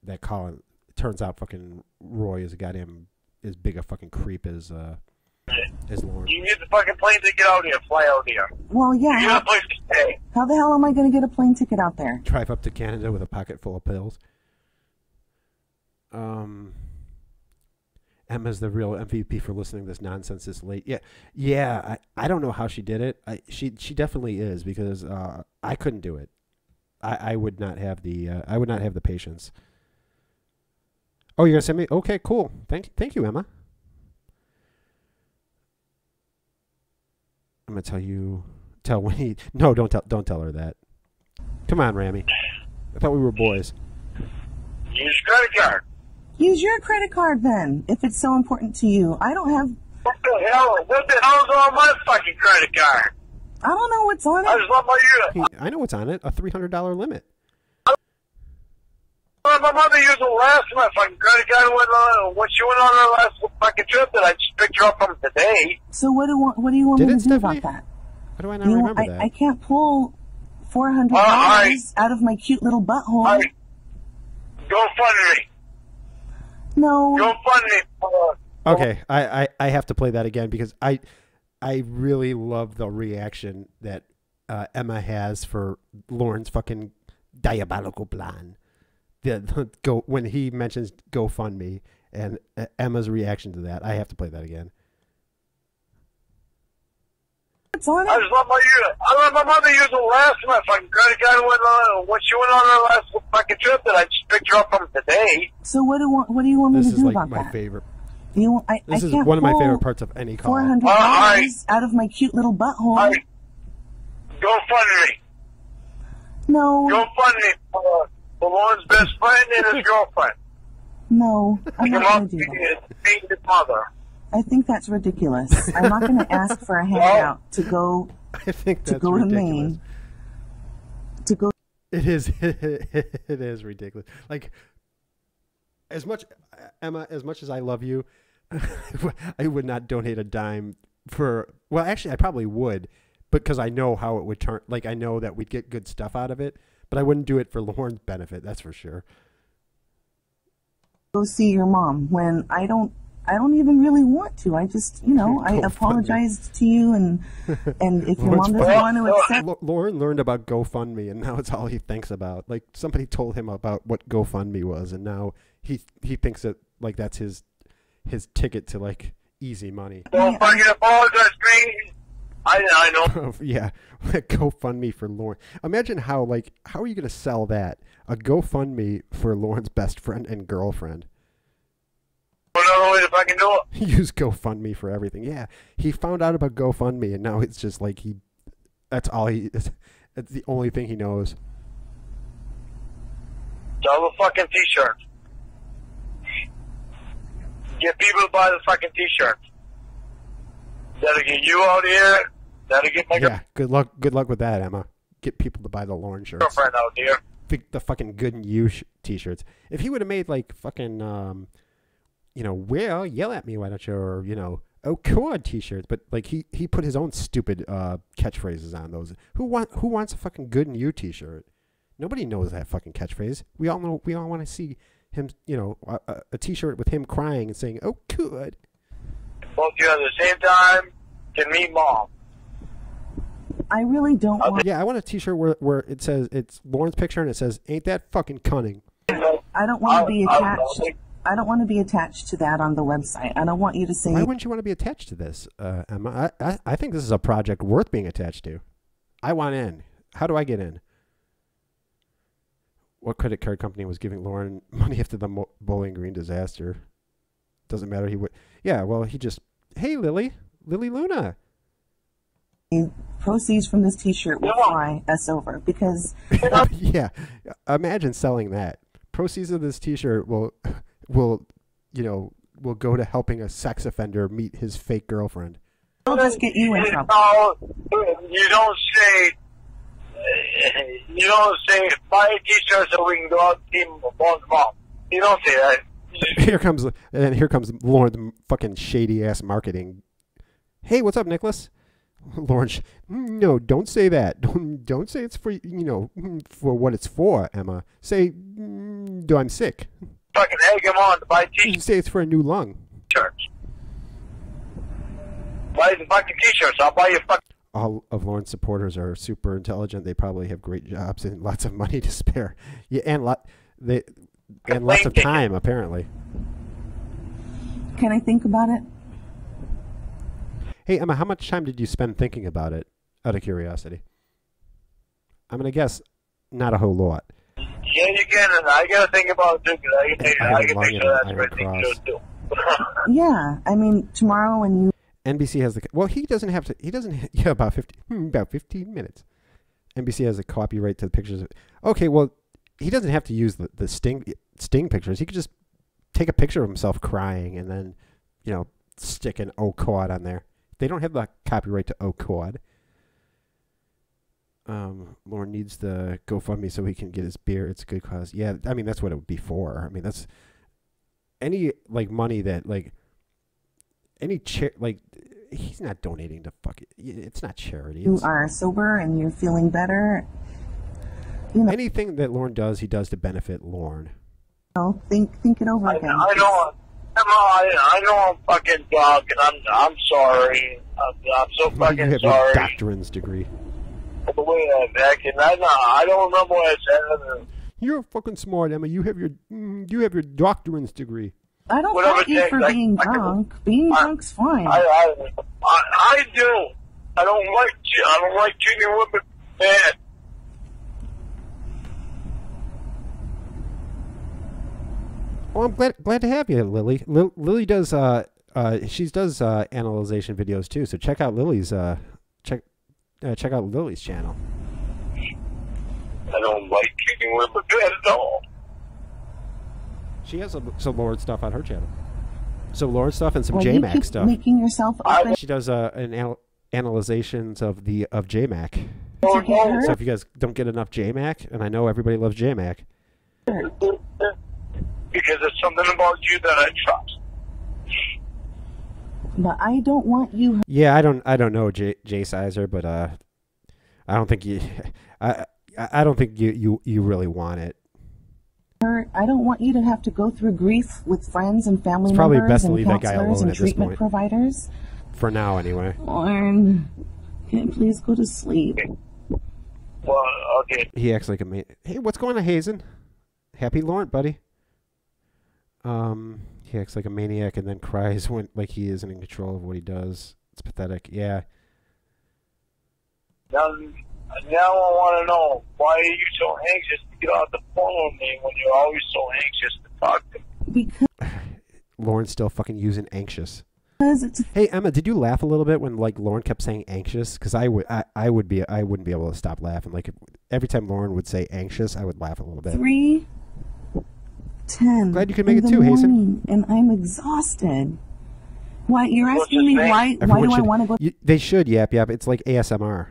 that call. And it turns out fucking Roy is a goddamn as big a fucking creep as Lorne. You need the fucking plane ticket out here. Fly out here. Well, yeah. You need a place to stay. How the hell am I going to get a plane ticket out there? Drive up to Canada with a pocket full of pills. Emma's the real MVP for listening to this nonsense this late. Yeah. I don't know how she did it. She definitely is because I couldn't do it. I would not have the patience. Oh, you're gonna send me? Okay, cool. Thank you, Emma. I'm gonna tell Winnie. No, don't tell her that. Come on, Rami. I thought we were boys. Use credit card. Use your credit card then, if it's so important to you. I don't have. What the hell's on my fucking credit card? I don't know what's on it. I just want my I know what's on it. A $300 limit. My mother used the last of my fucking credit card when she went on her last fucking trip that I just picked her up from today. So what do you want me to do about that? How do I not remember that? I can't pull $400 out of my cute little butthole. Go fund me. No. Go fund me. Okay, I have to play that again because I really love the reaction that Emma has for Lorne's fucking diabolical plan. the go when he mentions GoFundMe and Emma's reaction to that. I have to play that again. It's on I it. just let my mother use the last of my fucking credit card when she went on her last fucking trip that I just picked her up from today. So what do you want me This to is do like about my that? favorite. I This is can't one of my pull favorite parts of any call. $400 out of my cute little butthole. GoFundMe. No, GoFundMe for Lorne's best friend and his girlfriend. no, I'm Your not going mom to do that. being his mother. I think that's ridiculous. I'm not going to ask for a handout to go I think to that's go to ridiculous. Maine. To go. It is. It is ridiculous. Like, as much, Emma, as much as I love you, I would not donate a dime for. Well, actually, I probably would, because I know how it would turn. Like, I know that we'd get good stuff out of it, but I wouldn't do it for Lorne's benefit. That's for sure. Go see your mom when I don't even really want to. I just, I apologized to you, and if your mom doesn't want to accept. Lorne learned about GoFundMe, and now it's all he thinks about. Like, somebody told him about what GoFundMe was, and now he thinks that like that's his ticket to like easy money. Don't fucking apologize, me. I know. Yeah, GoFundMe for Lorne. Imagine how are you gonna sell that? A GoFundMe for Lorne's best friend and girlfriend. Another way to fucking do it. Use GoFundMe for everything. Yeah, he found out about GoFundMe, and now it's just like that's the only thing he knows. Sell the fucking t-shirt. Get people to buy the fucking t-shirt. That'll get you out here. That'll get my Good luck with that, Emma. Get people to buy the Lorne shirts. girlfriend out here. The fucking good and you t-shirts. If he would have made like fucking well, yell at me, why don't you? Or oh, Cawd t-shirts. But like he put his own stupid catchphrases on those. Who wants a fucking good and you t-shirt? Nobody knows that fucking catchphrase. We all know. We all want to see him. A t-shirt with him crying and saying, "Oh, good." Both of you at the same time can meet mom. I really don't want. Yeah, I want a t-shirt where it says it's Lorne's picture and it says, "Ain't that fucking cunning?" I don't want to be attached. I don't want to be attached to that on the website. I don't want you to say. Why wouldn't you want to be attached to this, Emma? I think this is a project worth being attached to. I want in. How do I get in? What credit card company was giving Lorne money after the Bowling Green disaster? Doesn't matter. He would. Yeah. Well, he just. Hey, Lily Luna. Proceeds from this T-shirt will fly us over because. Yeah. Imagine selling that. Proceeds of this T-shirt will go to helping a sex offender meet his fake girlfriend. I'll just get you in trouble. No, you don't say buy a t-shirt so we can go out and see Lorne's mom. You don't say that. Here comes Lorne's fucking shady ass marketing. Hey, what's up, Nicholas? Lorne, no, don't say that. Don't say it's for for what it's for, Emma. Say, I'm sick. Fucking egg him on to buy t-shirts. Say it's for a new lung. Buy the fucking t-shirts. I'll buy you fucking. All of Lorne's supporters are super intelligent. They probably have great jobs and lots of money to spare. Yeah, and lots of time apparently. Can I think about it? Hey, Emma, how much time did you spend thinking about it, out of curiosity? I'm going to guess not a whole lot. Yeah, you can, and I got to think about it, too, because I can make sure that's right, too. Yeah, I mean, tomorrow when you... NBC has about 15 minutes. NBC has a copyright to the pictures. Okay, well, he doesn't have to use the sting pictures. He could just take a picture of himself crying and then, stick an Cawd on there. They don't have the copyright to Cawd. Lorne needs the GoFundMe so he can get his beer. It's a good cause. Yeah, I mean, that's what it would be for. I mean, that's any money that he's not donating to it's not charity. You are sober and you're feeling better. Anything that Lorne does, he does to benefit Lorne. Think it over again. I know I'm fucking drunk, and I'm sorry. I'm so fucking you have sorry. A doctrines degree. The way I'm acting, I don't remember what I said. You're fucking smart, Emma. You have your doctorate's degree. I don't Whatever fault you it for takes, being drunk. Being drunk's fine. I do. I don't like treating women bad. Well, I'm glad to have you, Lily. Lily does she does analyzation videos too. So check out Lily's check out Lily's channel. I don't like treating women bad at all. She has some Lorne stuff on her channel. Some Lorne stuff and some Well, you JMac keep stuff. making yourself open. She does analyzations of JMac. Oh, no. So if you guys don't get enough JMac, and I know everybody loves JMac. Because it's something about you that I trust. But I don't want you. Yeah, I don't know Jay Sizer, but I don't think you I don't think you really want it. I don't want you to have to go through grief with friends and family It's probably members best to and leave that guy counselors alone and at this treatment point. providers. For now, anyway. Lorne, can you please go to sleep? Well, okay. He acts like a man. Hey, what's going on, Hazen? Happy Lorne, buddy. He acts like a maniac and then cries when like he isn't in control of what he does. It's pathetic. Yeah. Now I want to know, why are you so anxious to get off the phone with me when you're always so anxious to talk to me? Because Lorne's still fucking using anxious. it's Hey Emma, did you laugh a little bit when like Lorne kept saying anxious? Because I wouldn't be able to stop laughing. Like every time Lorne would say anxious, I would laugh a little bit. 3:10. Glad you could make it too, Hazen. And I'm exhausted. Why you're What's asking his me name? why Everyone do I should- want to go? They should, yap. It's like ASMR.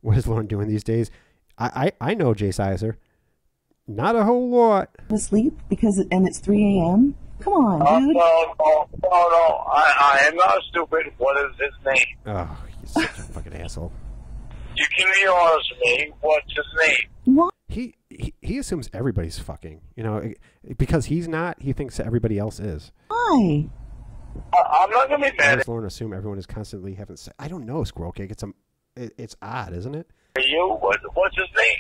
What is Lorne doing these days? I know Jay Sizer. Not a whole lot. To sleep because it's 3 a.m. Come on, dude. No. I am not stupid. What is his name? Oh, he's such a fucking asshole. You can be honest with me. What's his name? What? He assumes everybody's fucking. You know, because he's not. He thinks that everybody else is. Why? I'm not gonna be Why mad does at Lorne assume everyone is constantly having sex? I don't know, Squirrel Cake. It's odd, isn't it? you. What's his name?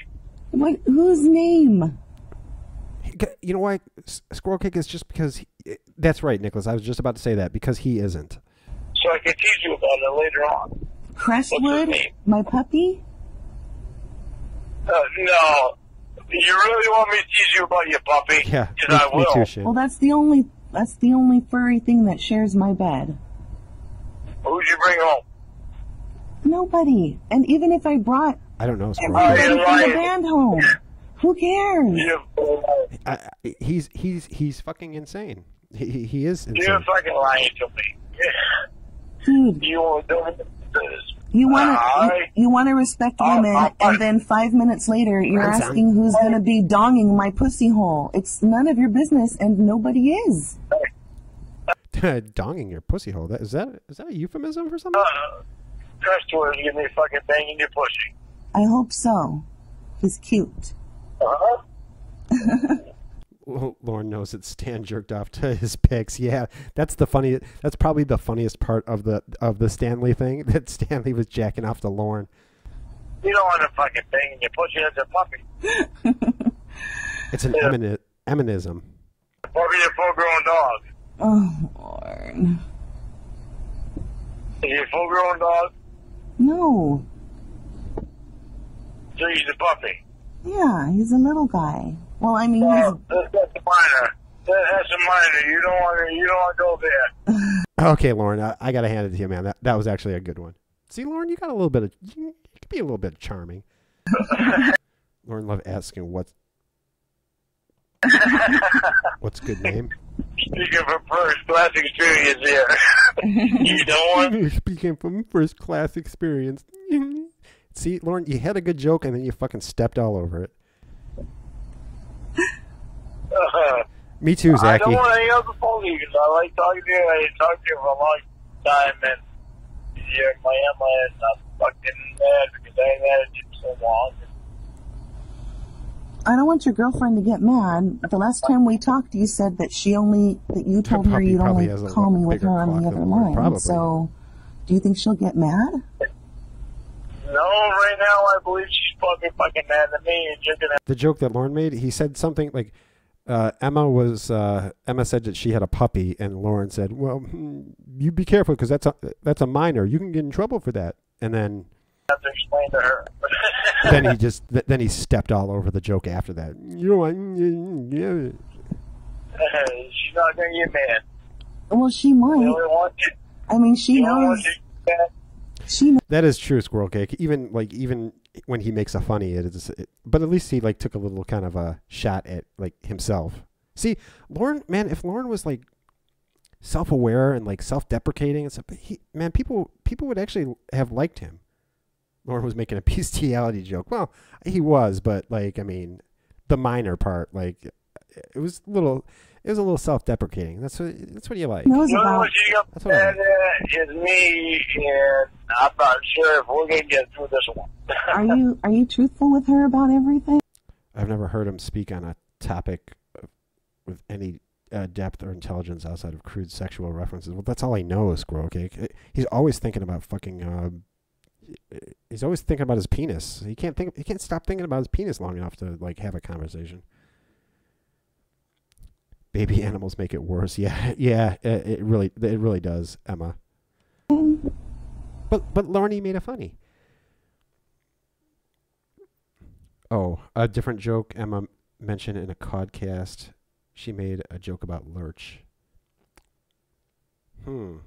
What? Whose name? You know why Squirrel Cake is just because. That's right, Nicholas. I was just about to say that because he isn't. So I can teach you about it later on. What's his Crestwood? name? My puppy? No. You really want me to teach you about your puppy? Yeah, Because I me will. too, Shane. Well, that's the only furry thing that shares my bed. Who'd you bring home? Nobody. And even if I brought I don't know, Squirrel Oh, Cake. everybody you're from the lying. band home, who cares? He's fucking insane. He is insane. You're fucking lying to me. Dude, You were doing this. you want I- to respect women, and then 5 minutes later you're I'm asking who's going to be donging my pussy hole. It's none of your business, and nobody is. Donging your pussy hole. Is that a euphemism for something? Crestwood is gonna be fucking banging your pussy. I hope so. He's cute. Uh-huh. Well, Lorne knows that Stan jerked off to his pics. Yeah, that's probably the funniest part of the Stanley thing. That Stanley was jacking off to Lorne. You don't want to fucking bang your pussy as a puppy. It's an eminism. Puppy a full-grown dog. Oh, Lord. Is he a full-grown dog? No. So he's a puppy. Yeah, he's a little guy. Well, I mean, Well, that's a minor. That's a minor. You don't want to go there. Okay, Lorne, I gotta hand it to you, man. That was actually a good one. See, Lorne, you got a little bit of. You could be a little bit charming. Lorne loved asking what's good name. Speaking from first class experience here. You don't want. Speaking from first class experience. See, Lorne, you had a good joke and then you fucking stepped all over it. Me too, I Zachy. don't want to hang up the phone to you because I like talking to you. I talked to you for a long time, and you're my Emma, and I'm fucking mad because I ain't had it so long. I don't want your girlfriend to get mad. The last time we talked, you said that you told her puppy you'd probably only has a call me with bigger her on the clock other than Lorne, line. probably. So, do you think she'll get mad? No, right now I believe she's fucking mad at me and you're gonna. The joke that Lorne made, he said something like, Emma said that she had a puppy, and Lorne said, "Well, you be careful because that's a minor. You can get in trouble for that." And then I have to explain to her. then he stepped all over the joke after that. You know what? Yeah. She's not gonna get mad. Well, she might. I mean, she knows. She knows. That is true, Squirrel Cake. Even when he makes a funny, but at least he like took a little kind of a shot at like himself. See, Lorne, man, if Lorne was like self-aware and like self-deprecating and stuff, people would actually have liked him. Lorne was making a bestiality joke. Well, he was, but like, I mean, the minor part, like, it was a little self-deprecating. That's what you like. Knows You know about. what you got That's what I mad at is me, and I'm not sure if we're gonna get through this one. Are you truthful with her about everything? I've never heard him speak on a topic with any depth or intelligence outside of crude sexual references. Well, that's all I know is Squirrel Cake. He's always thinking about fucking. He's always thinking about his penis. He can't stop thinking about his penis long enough to like have a conversation. Baby animals make it worse. Yeah. It really does, Emma. But Lorne made it funny. Oh, a different joke Emma mentioned in a Cawdcast. She made a joke about Lurch. I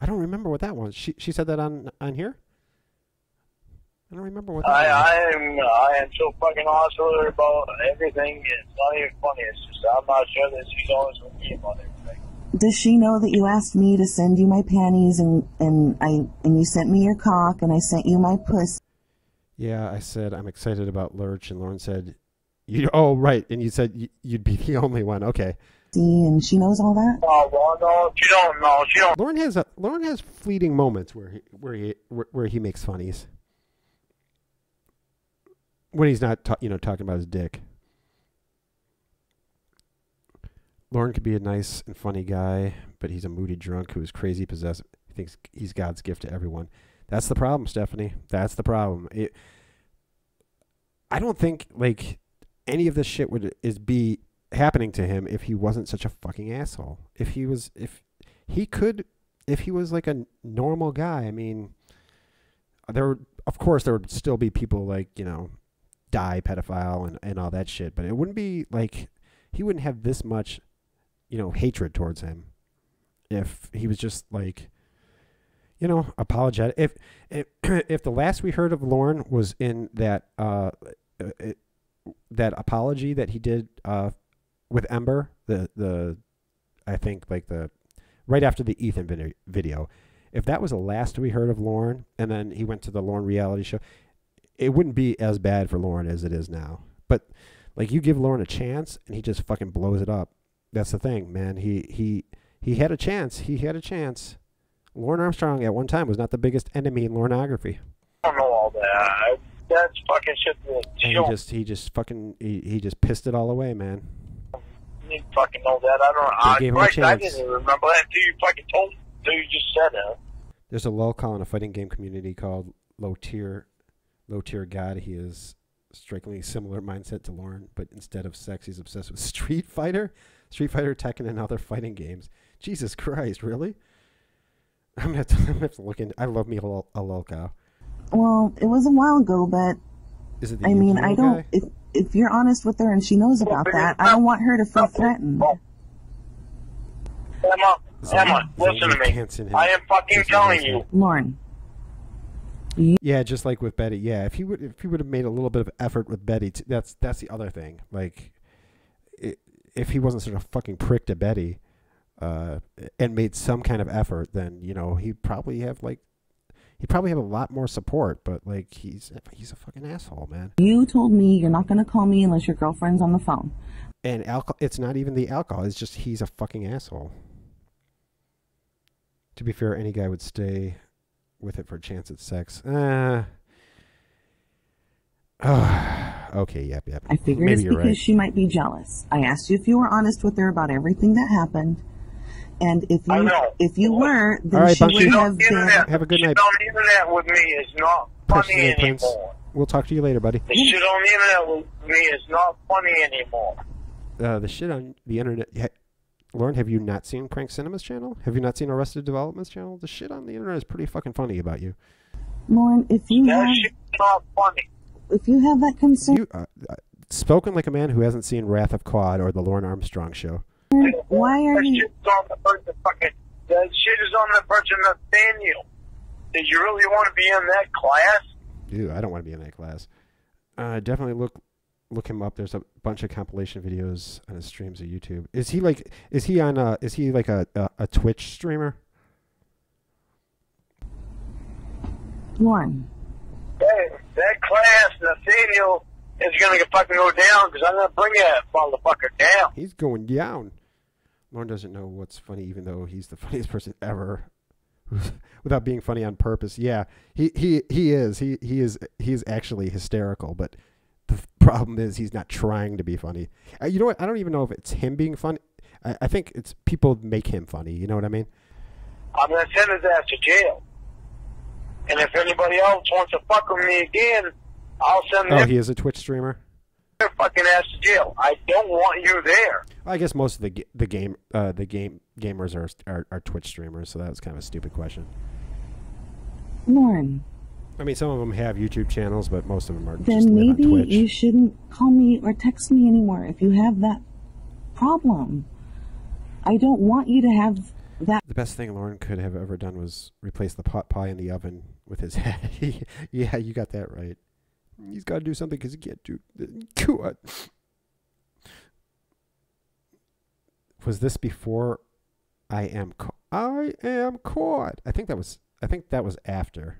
don't remember what that was. She said that on here? I don't remember what that was. I am so fucking awesome about everything. It's not even funny. It's just I'm not sure that she's always with me about everything. Does she know that you asked me to send you my panties and you sent me your cock and I sent you my puss? Yeah, I said I'm excited about Lurch, and Lorne said, "Oh, right," and you said you'd be the only one. Okay. See, and she knows all that. Oh, well, no, she don't know. She don't. Lorne has fleeting moments where he makes funnies. When he's not talking about his dick. Lorne could be a nice and funny guy, but he's a moody drunk who is crazy possessive. He thinks he's God's gift to everyone. That's the problem, Stephanie. That's the problem. I don't think like any of this shit would be happening to him if he wasn't such a fucking asshole. If he was like a normal guy, I mean, of course there would still be people like, die pedophile and all that shit, but it wouldn't be like, he wouldn't have this much, hatred towards him if he was just like, apologetic. If the last we heard of Lorne was in that that apology that he did with Ember, I think like the right after the Ethan video, if that was the last we heard of Lorne, and then he went to the Lorne reality show, it wouldn't be as bad for Lorne as it is now. But like, you give Lorne a chance and he just fucking blows it up. That's the thing, man. He had a chance. He had a chance. Lorne Armstrong at one time was not the biggest enemy in Lorneography. I don't know all that. That's fucking shit. He just pissed it all away, man. You fucking know that. I gave him a chance. I didn't even remember that until you fucking told me. Until you just said it. There's a lol call in a fighting game community called Low Tier God. He is strikingly similar mindset to Lorne, but instead of sex, he's obsessed with Street Fighter, Tekken, and other fighting games. Jesus Christ, really? I'm gonna have to look in. I love me a lol cow. Well, it was a while ago, but Is it the I mean, Yukino I don't. guy? If you're honest with her and she knows about that, I don't want her to feel threatened. Emma, listen to me. I am fucking telling you. Lorne. Yeah, just like with Betty. Yeah, if he would have made a little bit of effort with Betty, that's the other thing. Like, if he wasn't such a fucking prick to Betty, and made some kind of effort, then he'd probably have a lot more support. But like, he's a fucking asshole, man. You told me you're not going to call me unless your girlfriend's on the phone. And it's not even the alcohol. It's just he's a fucking asshole. To be fair, any guy would stay with it for a chance at sex. Okay, yep. I figure Maybe it's you're because right. she might be jealous. I asked you if you were honest with her about everything that happened. And I know. if you were, then All right, she Bunky. would have been. Have a good night. The shit on the internet with me is not funny Precious Prince. anymore. We'll talk to you later, buddy. The shit on the internet with me is not funny anymore. The shit on the internet. Lauren, have you not seen Crank Cinema's channel? Have you not seen Arrested Development's channel? The shit on the internet is pretty fucking funny about you. Lauren, if you That shit's not funny. have that concern, You spoken like a man who hasn't seen Wrath of Cawd or the Lorne Armstrong show. why are That you? shit's on the person fucking. That shit is on the person Nathaniel. Did you really want to be in that class? Dude, I don't want to be in that class. Definitely look him up. There's a bunch of compilation videos on his streams of YouTube. Is he like a Twitch streamer? Lauren, That class, Nathaniel, is going to fucking go down because I'm going to bring that motherfucker down. He's going down. Lauren doesn't know what's funny, even though he's the funniest person ever. Without being funny on purpose. Yeah, he is. He is actually hysterical, but the problem is he's not trying to be funny. You know what? I don't even know if it's him being funny. I think it's people make him funny. You know what I mean? I'm going to send his ass to jail. And if anybody else wants to fuck with me again, I'll send Oh, them he is a Twitch streamer. their fucking ass to jail. I don't want you there. I guess most of the gamers are Twitch streamers, so that was kind of a stupid question. Lauren, I mean, some of them have YouTube channels, but most of them are just then live maybe on Twitch. you shouldn't call me or text me anymore if you have that problem. I don't want you to have that. The best thing Lauren could have ever done was replace the pot pie in the oven with his head. Yeah, you got that right. He's got to do something because he can't do. What? Was this before I am Cawd? I think that was after.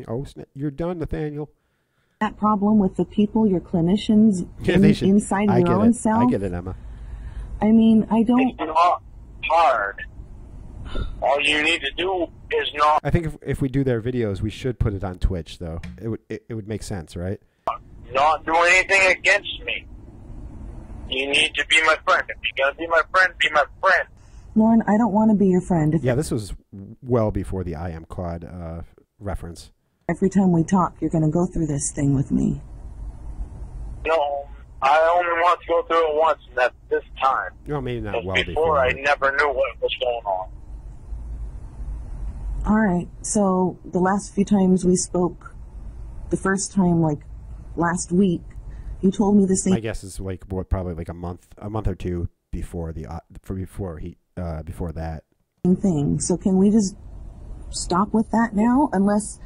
Oh, you're done, Nathaniel. That problem with the people, your clinicians, Yeah, they should. inside I your get own it. self. I get it, Emma. I mean, I don't. It's not hard. All you need to do is not I think if we do their videos, we should put it on Twitch, though. It would make sense, right? do anything against me. You need to be my friend. If you're going to be my friend, be my friend. Lauren, I don't want to be your friend. If Yeah, this was well before the I am Cawd reference. every time we talk, you're going to go through this thing with me. No, I only want to go through it once, and that's this time. No, maybe not Because well before, before. I never knew what was going on. All right. So the last few times we spoke, the first time, like last week, you told me the same My guess is like probably like a month or two before before that. thing. So can we just stop with that now? Unless,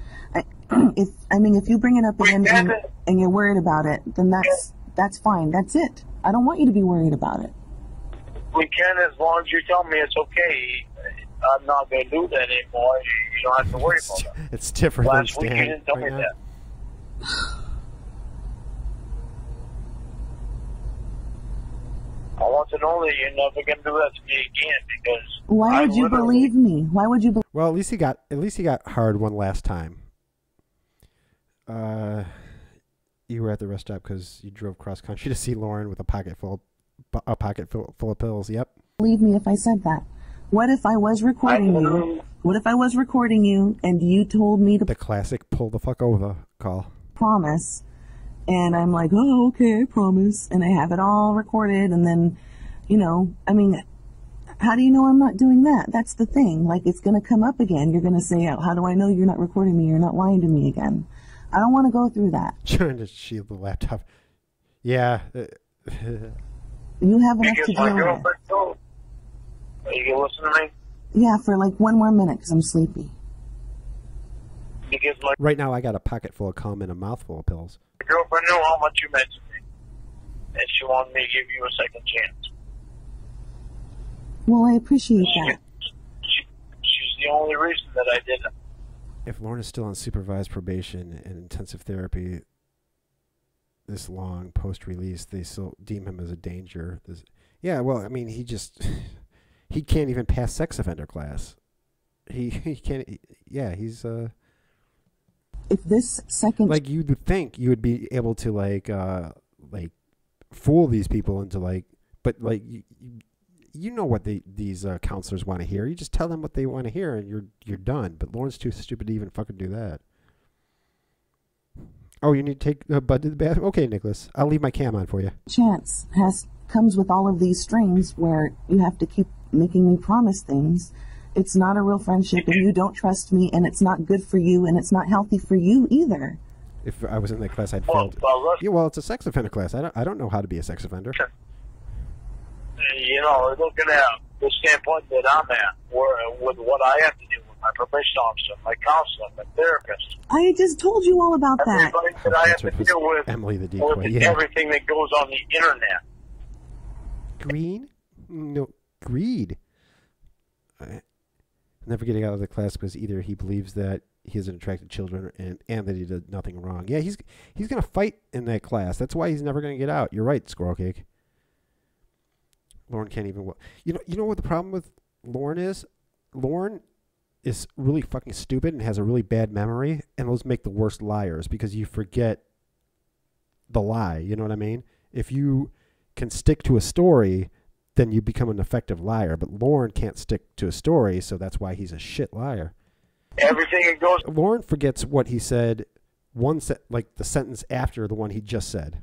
if you bring it up again and you're worried about it, then that's fine. That's it. I don't want you to be worried about it. We can, as long as you tell me it's okay. I'm not going to do that anymore. You don't have to worry about that. It's different Last than week you Stan didn't tell me right now. that. I want to know that you're never going to do that to me again because Why would you believe me? Why would you believe? Well, at least he got hard one last time. You were at the rest stop because you drove cross country to see Lauren with a pocket full of pills. Yep. Believe me if I said that. What if I was recording you? What if I was recording you and you told me to The classic pull the fuck over call. promise, and I'm like, oh, okay, I promise, and I have it all recorded, and then, how do you know I'm not doing that? That's the thing. Like, it's going to come up again. You're going to say, oh, how do I know you're not recording me? You're not lying to me again. I don't want to go through that. Trying to shield the laptop. Yeah. You have enough because to my deal with. girlfriend told. Are you going to listen to me? Yeah, for like one more minute because I'm sleepy. Because my Right now, I got a pocket full of cum and a mouthful of pills. girlfriend knew how much you meant to me. And she wanted me to give you a second chance. Well, I appreciate that. She's the only reason that I did it. If Lorne is still on supervised probation and intensive therapy this long post-release, they still deem him as a danger. Yeah, well, I mean, he can't even pass sex offender class. He can't. Yeah, he's If this second like you would think you would be able to like fool these people into but you know what these counselors want to hear. You just tell them what they want to hear, and you're done. But Lorne's too stupid to even fucking do that. Oh, you need to take Bud to the bathroom? Okay, Nicholas. I'll leave my cam on for you. Chance comes with all of these strings where you have to keep making me promise things. It's not a real friendship, and you don't trust me, and it's not good for you, and it's not healthy for you either. If I was in that class, I'd failed. Yeah, well, it's a sex offender class. I don't know how to be a sex offender. You know, looking at the standpoint that I'm at, with what I have to do with my probation officer, my counselor, my therapist. I just told you all about that. Everybody that I have to deal with, Emily the decoy. with Yeah. everything that goes on the internet. Green? No, greed. Never getting out of the class because either he believes that he hasn't attracted children and that he did nothing wrong. Yeah, he's going to fight in that class. That's why he's never going to get out. You're right, Squirrel Cake. Lorne can't even... You know what the problem with Lorne is? Lorne is really fucking stupid and has a really bad memory, and those make the worst liars because you forget the lie. You know what I mean? If you can stick to a story, then you become an effective liar. But Lorne can't stick to a story, so that's why he's a shit liar. Everything that goes... Lorne forgets what he said like the sentence after the one he just said.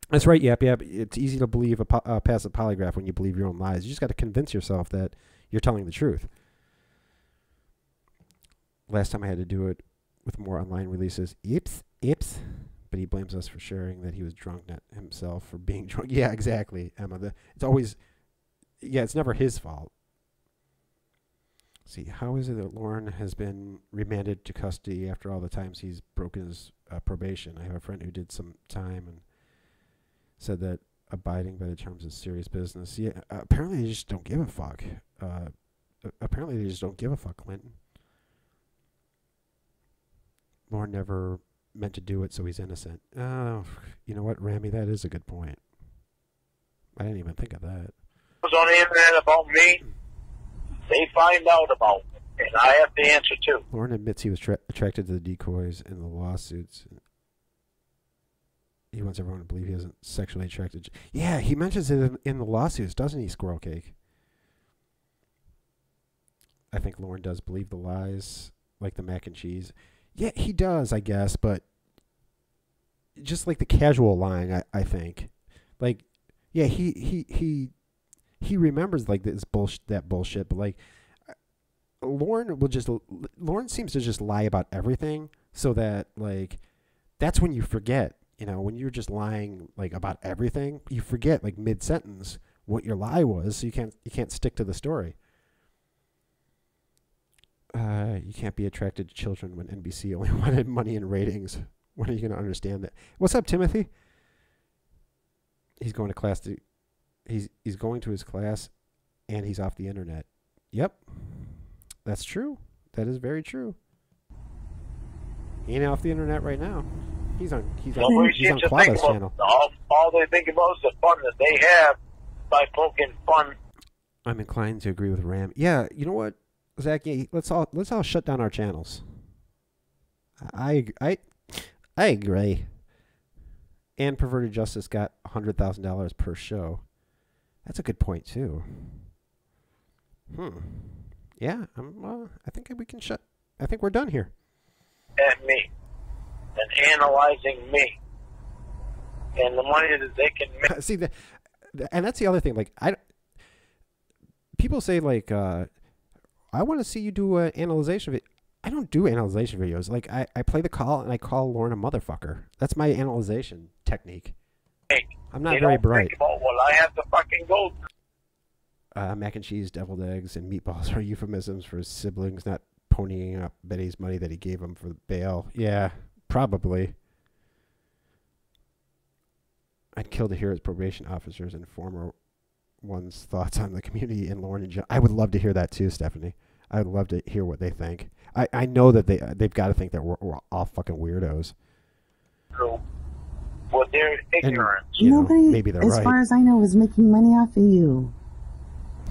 That's right, Yap. It's easy to believe pass a polygraph when you believe your own lies. You just got to convince yourself that you're telling the truth. Last time I had to do it with more online releases. Ips. But he blames us for sharing that he was drunk, not himself for being drunk. Yeah, exactly, Emma. It's always... Yeah, it's never his fault. See, how is it that Lorne has been remanded to custody after all the times he's broken his probation? I have a friend who did some time and said that abiding by the terms is serious business. Yeah, apparently they just don't give a fuck. Apparently they just don't give a fuck, Clinton. Lorne never meant to do it, so he's innocent. Oh, you know what, Rami? That is a good point. I didn't even think of that. What's on the internet about me? They find out about me, and I have to answer too. Lorne admits he was attracted to the decoys in the lawsuits. He wants everyone to believe he isn't sexually attracted. Yeah, he mentions it in the lawsuits, doesn't he, Squirrel Cake? I think Lorne does believe the lies, like the mac and cheese. Yeah, he does, I guess, but just like the casual lying, I think. Like, yeah, he remembers like that bullshit, but like Lorne seems to just lie about everything, so that like that's when you forget. You know, when you're just lying like about everything, you forget like mid-sentence what your lie was, so you can't stick to the story. You can't be attracted to children when NBC only wanted money and ratings. When are you going to understand that? What's up, Timothy? He's going to class. He's going to his class, and he's off the internet. Yep, that's true. That is very true. He ain't off the internet right now. He's on Clobcast channel. All they think about is the fun that they have by poking fun. I'm inclined to agree with Ram. Yeah, you know what, Zach? Yeah, let's all shut down our channels. I agree. And Perverted Justice got $100,000 per show. That's a good point too. Yeah, I think we can shut. I think we're done here. At me. And analyzing me, and the money that they can make. See, and that's the other thing. Like, people say like, I want to see you do an analyzation video. I don't do analyzation videos. Like, I play the call and I call Lorne a motherfucker. That's my analyzation technique. I'm not very bright. Think about what I have to fucking go through. Mac and cheese, deviled eggs, and meatballs are euphemisms for siblings not ponying up Betty's money that he gave him for bail. Yeah. Probably. I'd kill to hear his probation officers and former one's thoughts on the community in Lorne and John. I would love to hear that too, Stephanie. I would love to hear what they think. I know that they've got to think that we're all fucking weirdos. True. Well, they're ignorant. Nobody, maybe they're as right. far as I know, is making money off of you.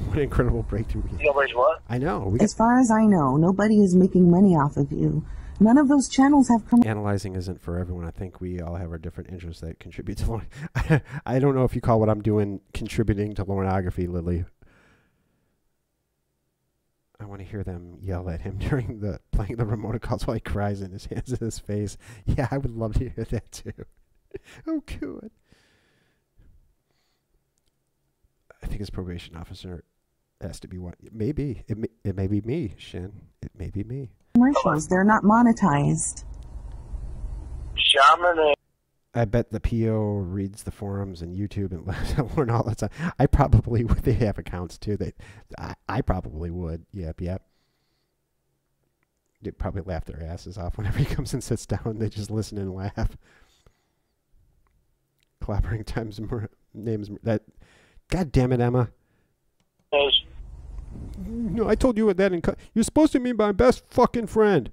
What an incredible breakthrough. Nobody's what? I know. As far as I know, nobody is making money off of you. None of those channels have come. Analyzing isn't for everyone. I think we all have our different interests that contribute to Lorne. I don't know if you call what I'm doing contributing to Lorneography, Lily. I want to hear them yell at him during the playing the remote calls while he cries in his hands in his face. Yeah, I would love to hear that too. Oh, good. I think his probation officer has to be one. Maybe it may be me, Shin. It may be me. Commercials, they're not monetized. Shaman. I bet the PO reads the forums and YouTube and learn all the time. I probably would. They have accounts too. I probably would. Yep. They'd probably laugh their asses off whenever he comes and sits down. They just listen and laugh. Collaborating times names that. God damn it, Emma. No, I told you that. You're supposed to be my best fucking friend.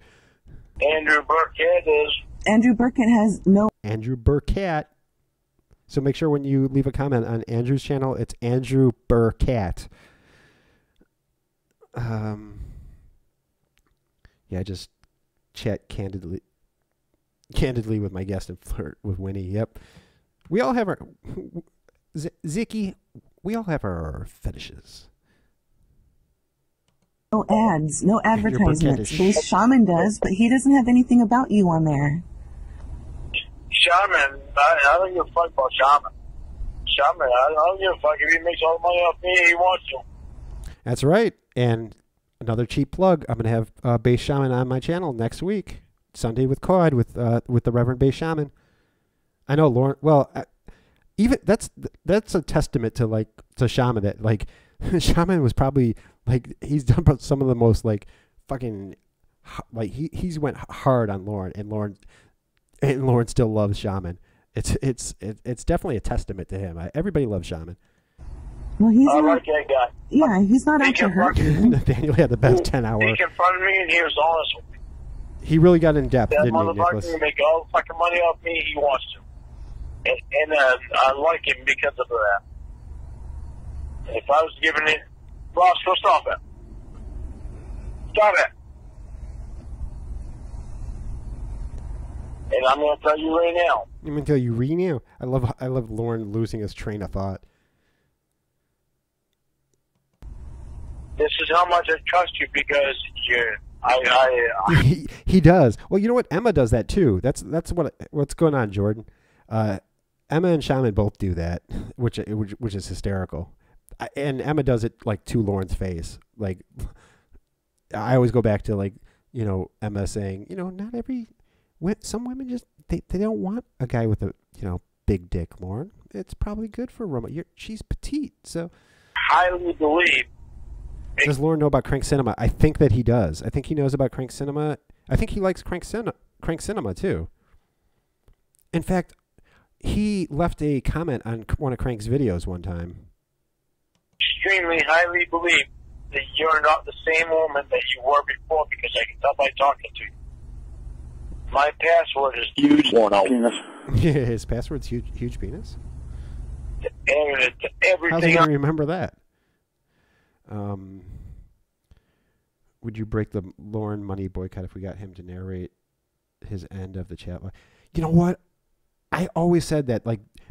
Andrew Burkett is. Andrew Burkett has no. Andrew Burkett. So make sure when you leave a comment on Andrew's channel, it's Andrew Burkett. Yeah, just chat candidly with my guest and flirt with Winnie. Yep. We all have our... Zicky, we all have our fetishes. No ads, no advertisements. Base Shaman does, but he doesn't have anything about you on there. Shaman, I don't give a fuck about Shaman. Shaman, I don't give a fuck if he makes all the money off me, he wants to. That's right. And another cheap plug, I'm going to have Base Shaman on my channel next week. Sunday with Cawd with the Reverend Base Shaman. I know Lorne, well, even that's a testament to Shaman that like Shaman was probably like he's done some of the most like fucking like he's went hard on Lorne and Lorne still loves Shaman. It's definitely a testament to him. Everybody loves Shaman. Well, he's I not, like that guy. Yeah, he's not out to hurt you. Nathaniel had the best 10-hour. He confronted me and he was honest with me. He really got in depth, That didn't he, motherfucker Nicholas? can make all the fucking money off me, he wants to. And I like him because of that. If I was giving it, Ross, go stop it. Stop it. And I'm going to tell you right now. I'm going to tell you right now. I love Lorne losing his train of thought. This is how much I trust you because you're. He does. Well, you know what? Emma does that too. That's what's going on, Jordan. Emma and Shaman both do that, which is hysterical. And Emma does it like to Lorne's face. Like I always go back to like Emma saying not every some women just they don't want a guy with a big dick. Lorne, it's probably good for Roma. She's petite, so highly believe. Does Lorne know about Crank Cinema? I think that he does. I think he knows about Crank Cinema. I think he likes Crank Cinema too. In fact, he left a comment on one of Crank's videos one time. Extremely highly believe that you're not the same woman that you were before because I can tell by talking to you. My password is huge penis. Yeah, his password's huge penis. Everything. How's he gonna remember that? Would you break the Lorne money boycott if we got him to narrate his end of the chat? You know what? I always said that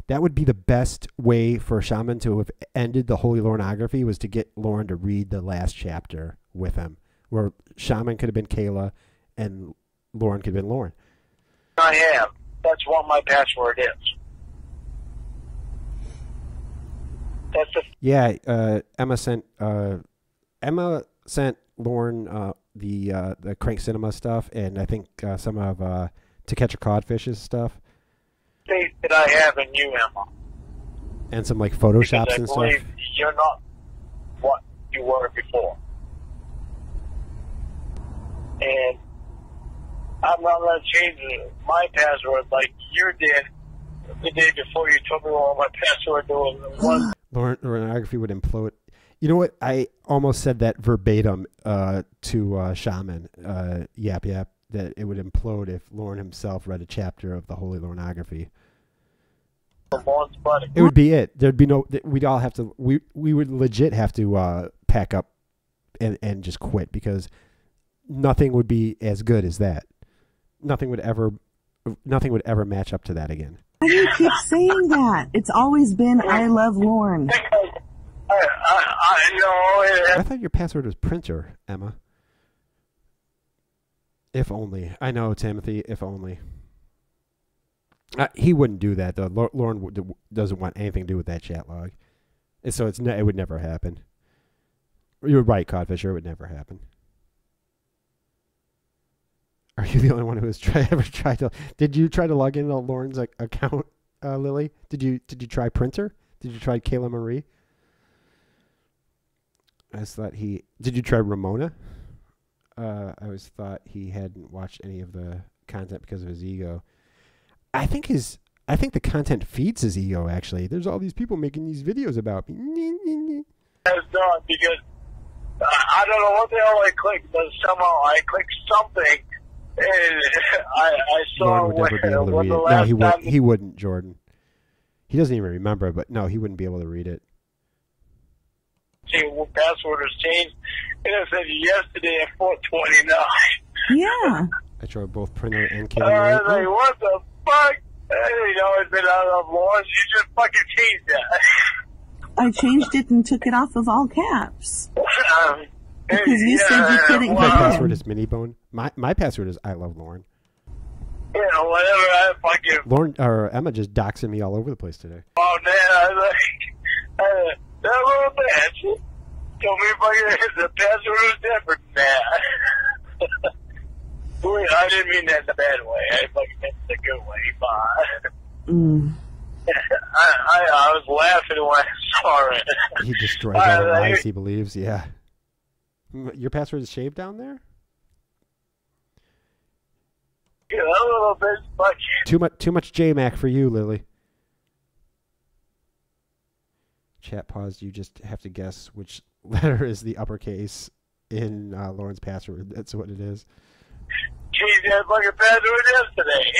that would be the best way for Shaman to have ended the Holy Lorneography was to get Lorne to read the last chapter with him, where Shaman could have been Kayla and Lorne could have been Lorne. I have. That's what my password is. That's Emma sent Lorne the Crank Cinema stuff, and I think some of To Catch a Codfish's stuff. Faith that I have in you, Emma. And some Photoshops and stuff. You're not what you were before. And I'm not going to change my password like you did the day before you told me what my password was. Lorneography would implode. You know what? I almost said that verbatim to Shaman. Yap, that it would implode if Lorne himself read a chapter of the Holy Lorneography. It would be it. There'd be no. We'd all have to. We would legit have to pack up and just quit because nothing would be as good as that. nothing would ever match up to that again. Why do you keep saying that? It's always been I love Lorne. I know. I thought your password was printer, Emma. If only. I know, Timothy, if only. He wouldn't do that, though. Lorne doesn't want anything to do with that chat log. So it would never happen. You're right, Codfisher. It would never happen. Are you the only one who has ever tried to... Did you try to log into Lorne's account, Lily? Did you try Printer? Did you try Kayla Marie? I just thought he... Did you try Ramona? I always thought he hadn't watched any of the content because of his ego. I think the content feeds his ego, actually. There's all these people making these videos about me. That's done because I don't know what the hell I clicked, but somehow I clicked something and I saw Lorne would never be able to read it. No, he wouldn't, Jordan. He doesn't even remember, but no, he wouldn't be able to read it. See, what password was changed, and it said yesterday at 4:29. Yeah. I tried both Printer and Kayla I was Marie. like, what the fuck? You know, it's been out of Lorne. You just fucking changed that. I changed it and took it off of all caps. Because you yeah, said you couldn't My get password in. is Minibone. My password is I love Lorne. You know, whatever, I fucking... Lorne or Emma just doxing me all over the place today. Oh, man, I was like, that little bitch told me fucking the password was different than that. Wait, I didn't mean that in a bad way. I fucking meant it in a good way, but... I was laughing when I saw it. He destroys all the lies he believes, yeah. Your password is shaved down there? Yeah, a little bit, but... Too much J-Mac for you, Lily. Chat paused. You just have to guess which letter is the uppercase in Lorne's password. That's what it is. Changed that fucking password yesterday.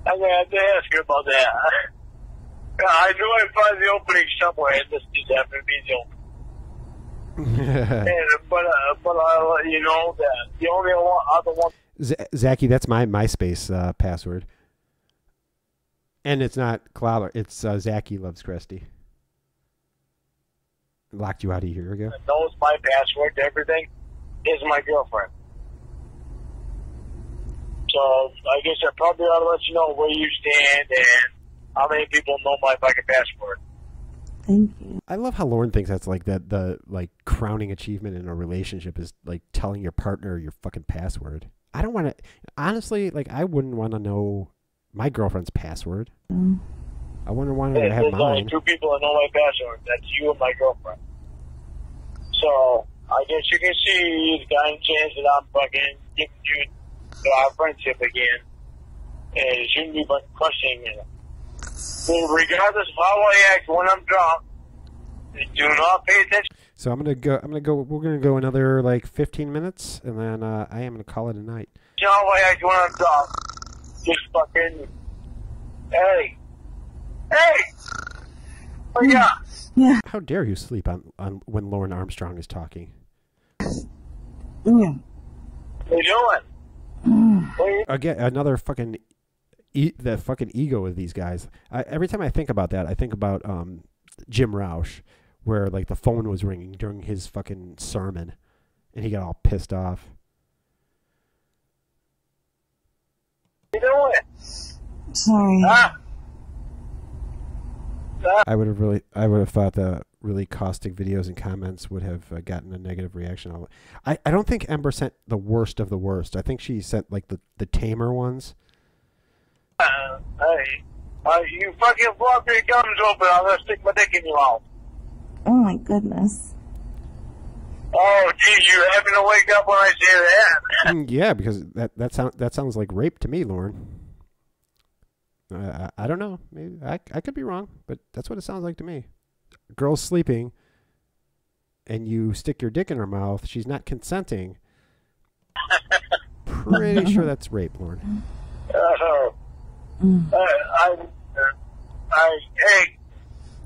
I'm going to have to ask her about that. I knew I'd find the opening somewhere, and this just happened to be the opening. But I'll let you know that the only other one... Zachy, that's my MySpace password. And it's not Clobber. It's Zachy Loves Cresty. Locked you out a year ago. That knows my password to everything is my girlfriend. So I guess I probably ought to let you know where you stand and how many people know my fucking password. Thank you. I love how Lorne thinks that's like the crowning achievement in a relationship is like telling your partner your fucking password. I don't want to, honestly, I wouldn't want to know my girlfriend's password. I wouldn't want her to have There's only mine. 2 people that know my password. That's you and my girlfriend. So I guess you can see the kind of chance that I'm fucking giving you our friendship again. And it shouldn't be but crushing. Regardless of how I act when I'm drunk, do not pay attention. So I'm gonna go. We're gonna go another 15 minutes, and then I am gonna call it a night. You know how I act when I'm drunk. Just fucking, hey. Oh yeah. Yeah. How dare you sleep on when Lorne Armstrong is talking? Yeah. What you doing? Again, another fucking the fucking ego of these guys. Every time I think about that, I think about Jim Roush, where the phone was ringing during his fucking sermon, and he got all pissed off. What you doing? Sorry. I would have thought the really caustic videos and comments would have gotten a negative reaction. I don't think Ember sent the worst of the worst. I think she sent the tamer ones. Hey, you fucking flop your gums open. I'm gonna stick my dick in your mouth. Oh my goodness. Oh, geez, you happen to wake up when I say that? Yeah, because that sounds like rape to me, Lorne. I don't know. Maybe I could be wrong, but that's what it sounds like to me. A girl's sleeping, and you stick your dick in her mouth. She's not consenting. Pretty sure that's rape, Lorne. Hey.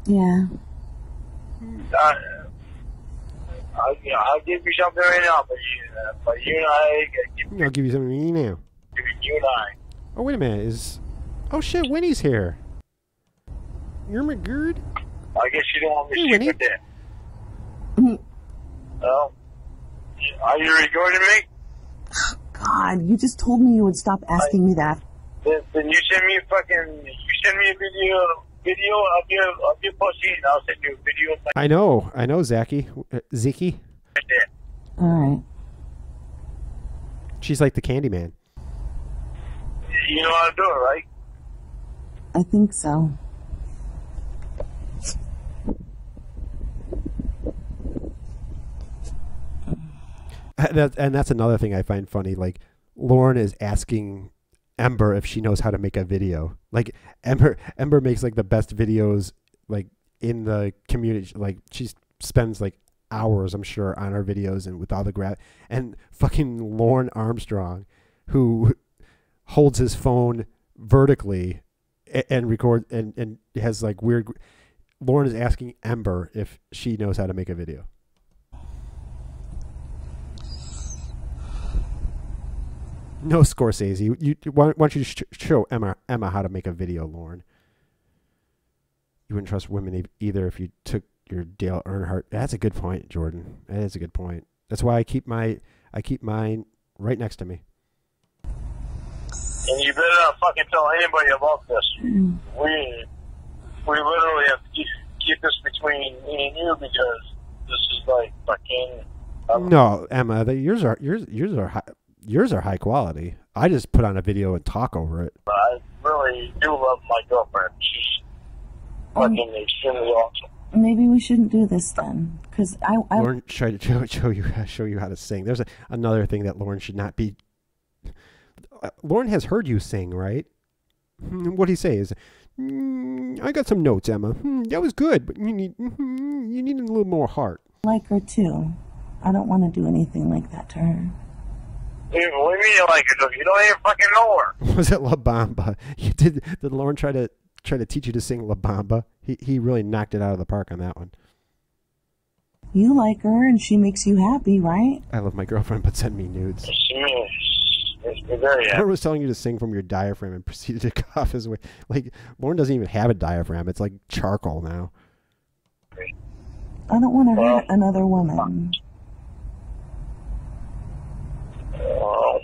Yeah. I'll give you something right now, but you and I... I'll give you something now. you and I. Oh, wait a minute. Oh, shit, Winnie's here. You're my good. I guess you don't want me Hey, to Winnie. sleep with that. Well, are you recording me? God, you just told me you would stop asking me that. Then you send me a video of your pussy, and I'll send you a video of my... I know, Zaki. Ziki. All right. She's like the Candyman. You know how to do it, right? I think so. And that's another thing I find funny. Like, Lorne is asking Ember if she knows how to make a video. Like, Ember makes like the best videos like in the community. Like, she spends like hours, I'm sure, on her videos and with all the and fucking Lorne Armstrong, who holds his phone vertically and records and has like weird. Lorne is asking Ember if she knows how to make a video. No, Scorsese. Why don't you show Emma how to make a video, Lorne? You wouldn't trust women either if you took your Dale Earnhardt. That's a good point, Jordan. That is a good point. That's why I keep mine right next to me. And you better not fucking tell anybody about this. We literally have to keep this between me and you because this is like fucking. No, Emma, yours are high quality. I just put on a video and talk over it. I really do love my girlfriend. She's fucking extremely awesome. Maybe we shouldn't do this then, because I Lorne tried to show you how to sing. There's another thing that Lorne should not be. Lorne has heard you sing, right? What he say is, I got some notes, Emma. That was good, but you need a little more heart. like her too. I don't want to do anything like that to her. What do you mean you like her? You don't even fucking know her. Was it La Bamba? Did Lorne try to teach you to sing La Bamba? He really knocked it out of the park on that one. You like her and she makes you happy, right? I love my girlfriend, but send me nudes. She makes me very happy. Lorne was telling you to sing from your diaphragm and proceeded to cough his way. Like, Lorne doesn't even have a diaphragm. It's like charcoal now. I don't want to hurt another woman. Well,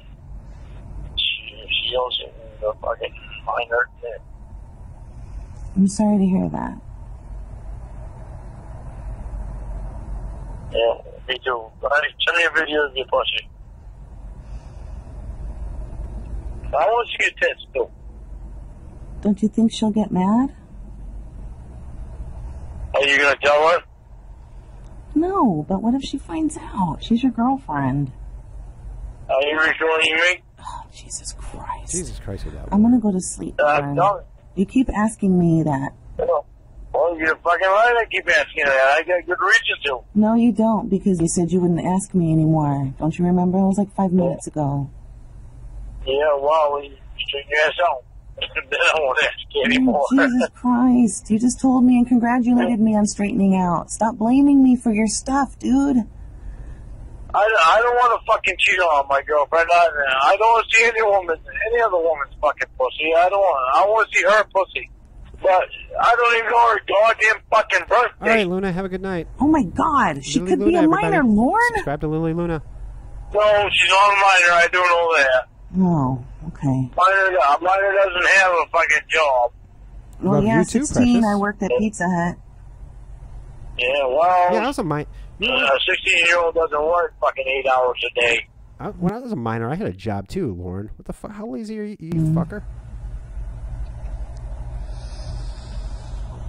she owns it in the fucking minor thing. I'm sorry to hear that. Yeah, me too. All right, send me a video of your pussy. I want to see your tits too. Don't you think she'll get mad? Are you gonna tell her? No, but what if she finds out? She's your girlfriend. Are you recording me? Oh, Jesus Christ. Jesus Christ, with that I'm gonna go to sleep. Lauren. You keep asking me that. Well, you're fucking right. I keep asking that. I got good reason to. No, you don't, because you said you wouldn't ask me anymore. Don't you remember? It was like 5 minutes ago. Yeah, well, you took your ass out. Then I won't ask you anymore. Oh, Jesus Christ. You just told me and congratulated me on straightening out. Stop blaming me for your stuff, dude. I don't want to fucking cheat on my girlfriend. I don't want to see any other woman's fucking pussy. I want to see her pussy. But I don't even know her goddamn fucking birthday. All right, Luna, have a good night. Oh my God, she Lily could Luna, be a minor, everybody. Lorne. Subscribe to Lily Luna. No, she's not a minor. I do know that. Oh, okay. A minor doesn't have a fucking job. Well, Love yeah, you too, 16, Precious. I worked at Pizza Hut. Yeah, well, Yeah, I was a minor. a 16-year-old doesn't work fucking 8 hours a day. When I was a minor, I had a job too, Lauren. What the fuck? How lazy are you, you fucker?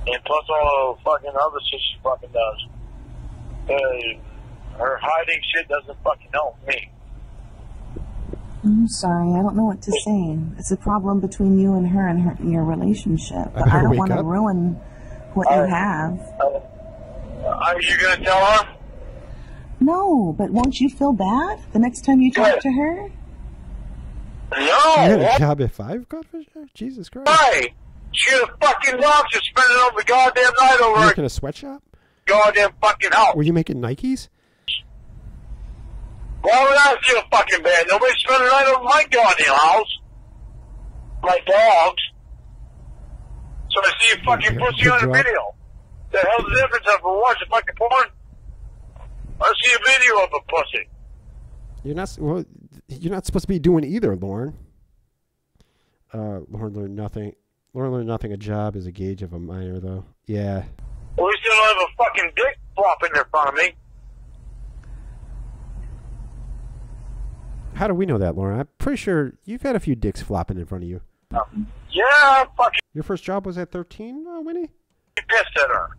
And plus all the fucking other shit she fucking does. Her hiding shit doesn't fucking help me. I'm sorry, I don't know what to say. It's a problem between you and her and your relationship. But I don't want to ruin what you have. Are you going to tell her? No, but won't you feel bad the next time you talk to her? No! You had a job at 5, Godfish? Jesus Christ. Why? She had a fucking dog just spending over the goddamn night You over working her in a sweatshop? goddamn fucking house. Were you making Nikes? Why would I feel fucking bad? Nobody spent the night over my goddamn house. like dogs. So I see a fucking pussy on the video. The hell's the difference of watching fucking porn? I see a video of a pussy. You're not supposed to be doing either, Lorne. Lorne learned nothing. A job is a gauge of a minor, though. Yeah. At least I don't have a fucking dick flopping in front of me. How do we know that, Lorne? I'm pretty sure you've had a few dicks flopping in front of you. Yeah, fucking. Your first job was at 13, Winnie? Pissed at her.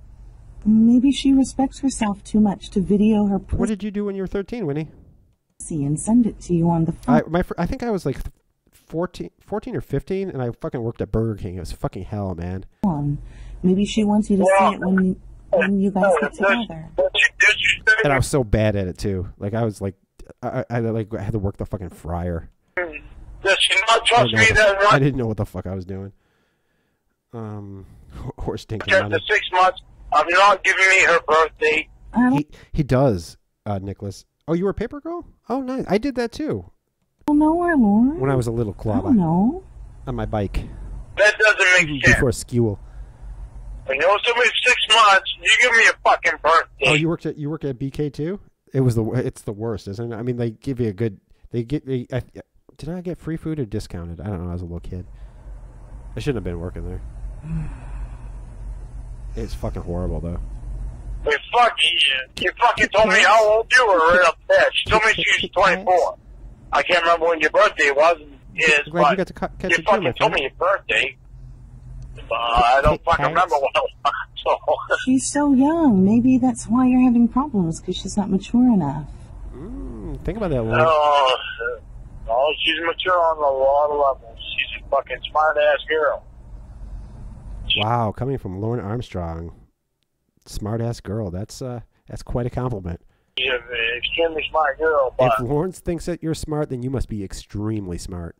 Maybe she respects herself too much to video her What did you do when you were 13, Winnie? pussy and send it to you on the phone. I think I was like 14 or 15, and I fucking worked at Burger King. It was fucking hell, man. Maybe she wants you to see it when you guys get together. And I was so bad at it too. Like I was like, I had to work the fucking fryer. Does she not trust me that much? I didn't know what the fuck I was doing. Horse stinking After money. 6 months of not giving me her birthday. He does, Nicholas. Oh, you were a paper girl? Oh, nice. I did that too. I don't know her, Lorne. When I was a little I clobber. don't know. On my bike. That doesn't make sense. Before school. When you know somebody 6 months, you give me a fucking birthday. Oh, you worked at BK too? It's the worst, isn't it? I mean, they give you a good. Did I get free food or discounted? I don't know. I was a little kid. I shouldn't have been working there. It's fucking horrible though. Hey, fuck you. You fucking told me how old you were right up there. She told me she was 24. I can't remember when your birthday was. Glad you got to catch you it too, fucking my told friend. me your birthday. I don't fucking remember what it was. So. She's so young. Maybe that's why you're having problems, because she's not mature enough. Think about that, Lorne. No, she's mature on a lot of levels. She's a fucking smart-ass girl. Wow, coming from Lorne Armstrong, smart-ass girl. That's quite a compliment. She's an extremely smart girl, but If Lorne thinks that you're smart, then you must be extremely smart.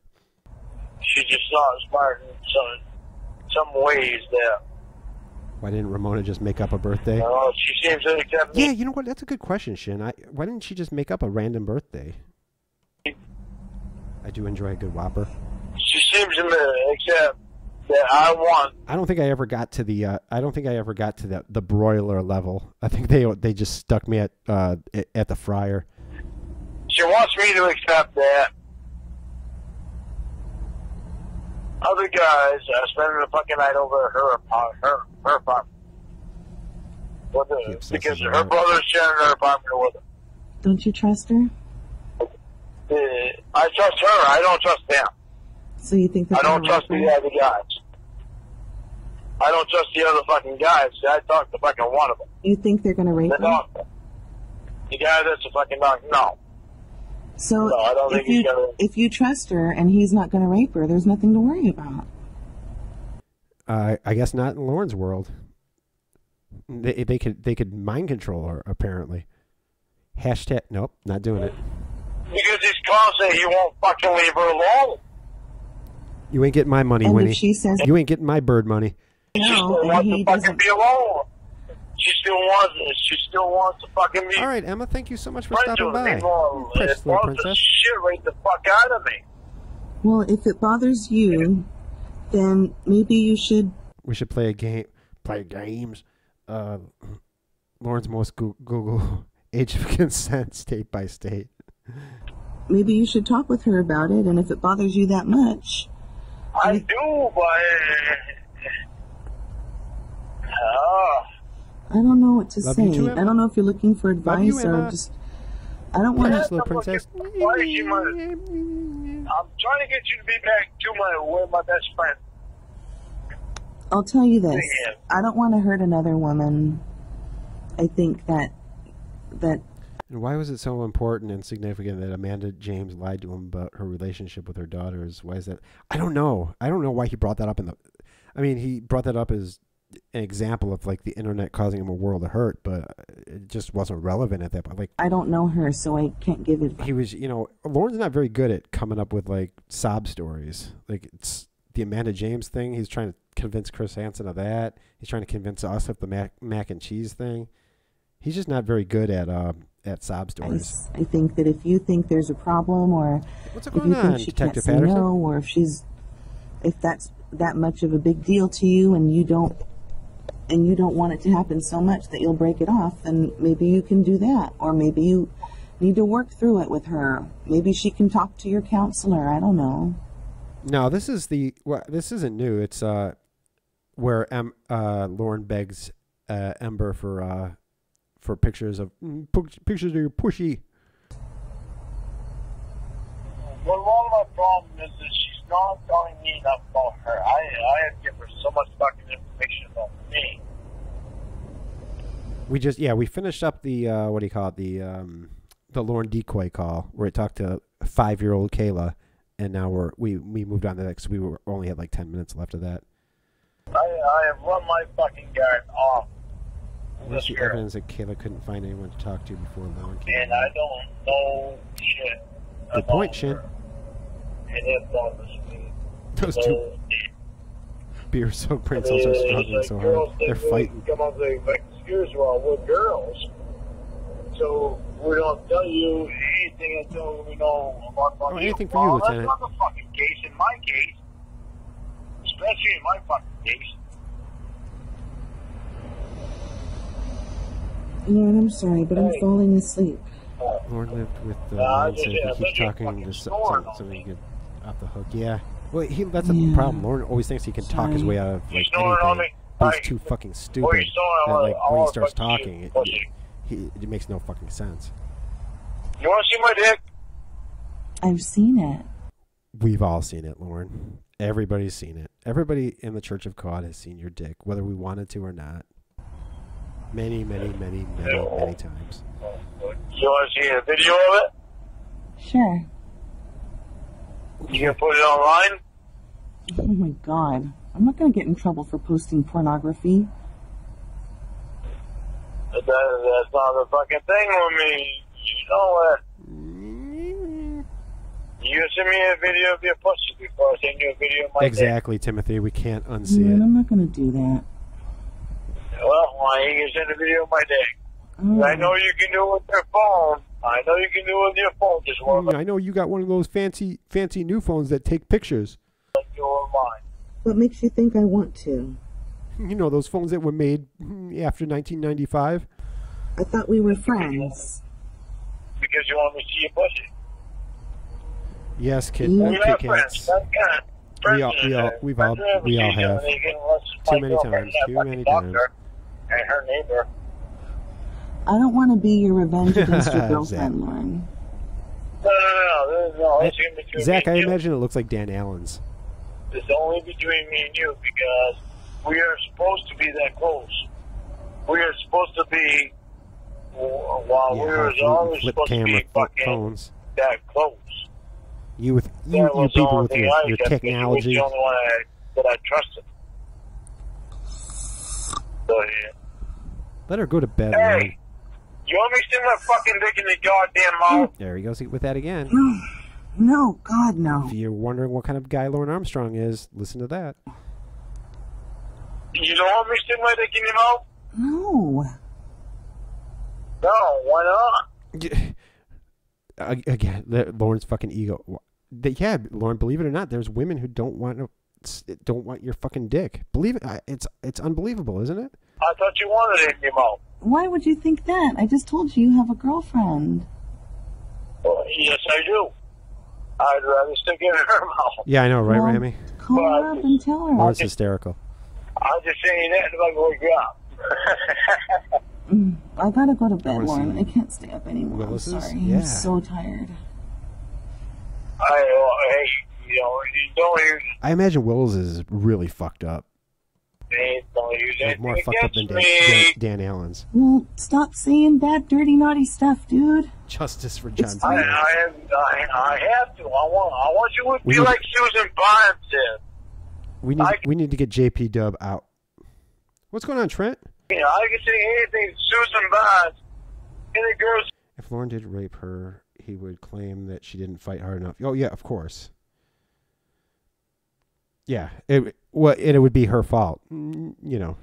she's just not smart in some ways there. Why didn't Ramona just make up a birthday? She seems to accept me. Yeah, you know what? That's a good question, Shin. Why didn't she just make up a random birthday? I do enjoy a good Whopper. She seems to accept that I want. I don't think I ever got to the broiler level. I think they just stuck me at the fryer. She wants me to accept that other guys are spending the fucking night over at her apartment. Because her brother's sharing her apartment with her. Don't you trust her? I trust her. I don't trust them. So you think I don't trust the other guys. I don't trust the other fucking guys. I talked to fucking one of them. You think they're going to rape The her? doctor. The guy that's a fucking doctor. No. So No, I don't think he's gonna. if you trust her and he's not going to rape her, there's nothing to worry about. I guess not in Lorne's world. They could mind control her, apparently. Hashtag nope, not doing it. Because he's constant, he won't fucking leave her alone. You ain't getting my money, And Winnie. if she says You ain't getting my bird money. She still no, and wants he to fucking doesn't, be alone. She still wants to fucking be. All right, Emma, thank you so much for friends stopping with by. me more. Precious It little bothers the princess. shit right the fuck out of me. well, if it bothers you, then maybe you should. We should play a game. Play games. Lorne's most Google age of consent, state by state. Maybe you should talk with her about it, and if it bothers you that much, I do, but. I don't know what to Love say. you too, Emma. I don't know if you're looking for Love you, advice or Emma. just. I don't want Precious to. little princess. I'm trying to get you to be back to with my best friend. I'll tell you this. Yeah. I don't want to hurt another woman. I think that And why was it so important and significant that Amanda James lied to him about her relationship with her daughters? Why is that? I don't know. I don't know why he brought that up he brought that up as an example of like the internet causing him a world of hurt, but it just wasn't relevant at that point. Like I don't know her, so I can't give advice. he was, Lorne's not very good at coming up with like sob stories. Like it's the Amanda James thing. He's trying to convince Chris Hansen of that. He's trying to convince us of the mac and cheese thing. He's just not very good at sob stories. I think that if you think there's a problem, or What's if going you on, think she can't Detective say Patterson? no, or if she's if that's that much of a big deal to you, and you don't want it to happen so much that you'll break it off, then maybe you can do that. Or maybe you need to work through it with her. Maybe she can talk to your counselor. I don't know. No, this isn't new. It's where Lorne begs Ember for pictures of your pushy. Well, a lot of my problem is that she's not telling me enough about her. I have given her so much fucking information about me. We finished up the what do you call it, the Lorne decoy call where it talked to 5-year-old Kayla, and now we moved on to that because we only had like 10 minutes left of that. I have run my fucking guard off. What's the evidence that Kayla couldn't find anyone to talk to before Lorne came? And I don't know shit. Good point, Shin. And it bothers me. Those two beer-soaked princels are struggling so hard. They're fighting. Come on, they excuse well, we're girls, so we don't tell you anything until we know about anything for you, Lieutenant. That's not the fucking case in my case, especially in my fucking case. Lorne, I'm sorry, but I'm falling asleep. Lorne lived with Lorne said if he keeps talking, just something get off the hook. Yeah. Well, that's the problem. Lorne always thinks he can talk his way out of like anything. But he's too fucking stupid. That, like when he starts talking, it makes no fucking sense. You want to see my dick? I've seen it. We've all seen it, Lorne. Everybody's seen it. Everybody in the Church of Cawd has seen your dick, whether we wanted to or not. Many, many, many, many, many times. You want to see a video of it? Sure. You gonna put it online? Oh my god. I'm not gonna get in trouble for posting pornography. That's not the fucking thing with me. You know it. You send me a video of your pussy before I send you a video of my Exactly, dick. Timothy. We can't unsee it. I'm not gonna do that. Well, why ain't you send a video of my dick? Oh. I know you can do it with your phone. I know you can do it with your phone. Just one I know you got one of those fancy new phones that take pictures. like your mine. What makes you think I want to? You know, those phones that were made after 1995? I thought we were friends. Because you want me to see your pussy. Yes, kid. Mm. We Kit have Kats. friends. We all have. Too many times. Too many times. And her neighbor. I don't want to be your revenge against your Zach. girlfriend, Lorne. No. It's in between Zach, me I and you. imagine it looks like Dan Allen's. It's only between me and you because we are supposed to be that close. We are supposed to be, while we were always flip supposed to camera be fucking phones. that close. You That people was the only with thing your I kept, technology. You was the only one that I trusted. So, yeah. Let her go to bed, Hey, Lorne. you want me to stick my fucking dick in the goddamn mouth? There he goes with that again. No, God, no. If you're wondering what kind of guy Lorne Armstrong is, listen to that. You don't want me to stick my dick in your mouth? No. No, why not? Again, Lorne's fucking ego. Yeah, Lorne, believe it or not, there's women who don't want your fucking dick. Believe it, it's unbelievable, isn't it? I thought you wanted it in your mouth. Why would you think that? I just told you you have a girlfriend. Well, yes, I do. I'd rather stick it in her mouth. Yeah, I know, right, Well, Rami? Call her up and tell her. Lorne's hysterical. I'm just saying that if I wake you up. I gotta go to bed, wanna Lorne. see I can't stay up anymore. Willis's? I'm sorry. Yeah. I'm so tired. Hey, you don't use, I imagine Wills is really fucked up. don't use He's anything more fucked up against than me. Dan Allen's. Well, stop saying bad, dirty, naughty stuff, dude. Justice for John fine. Cena. I have to. I want you to We be need- like Susan Barnes did. We need to get JP Dub out. What's going on, Trent? You know, I can say anything to Susan Barnes, and it goes. If Lorne did rape her, he would claim that she didn't fight hard enough. Oh yeah, of course. Yeah, it would be her fault. You know,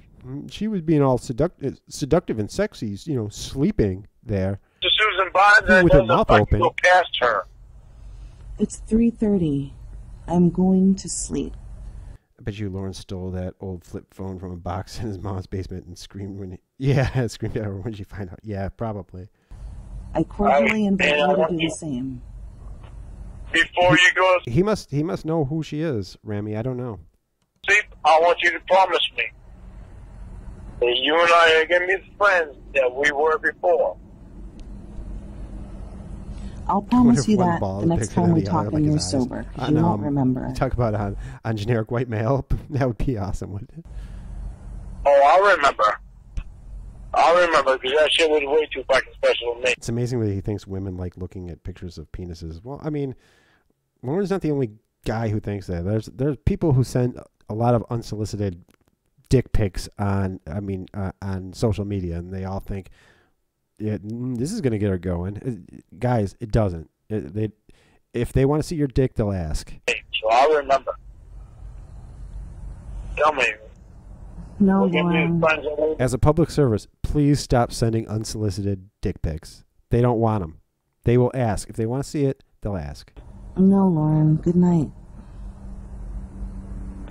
she was being all seductive and sexy. You know, sleeping there To Susan Barnes, and with it her doesn't mouth fucking open. go past her. It's 3:30. I'm going to sleep. I bet you Lorne stole that old flip phone from a box in his mom's basement and screamed when screamed at her when she found out. Yeah, probably. I cordially invite you to do the same. Before you go to He must know who she is, Rami. I don't know. sleep, I want you to promise me that you and I are going to be the friends that we were before. I'll promise you that the next time we talk and you're sober. You won't remember. Talk about on generic white male. That would be awesome, wouldn't it? Oh, I'll remember. I'll remember, because that shit was way too fucking special to me. It's amazing that he thinks women like looking at pictures of penises. Well, I mean, Lorne's not the only guy who thinks that. There's people who send a lot of unsolicited dick pics on social media, and they all think, yeah, this is going to get her going. Guys, it doesn't. If they want to see your dick, they'll ask. So I'll remember. Tell me. No, Lorne. As a public service, please stop sending unsolicited dick pics. They don't want them. They will ask. If they want to see it, they'll ask. No, Lorne. Good night.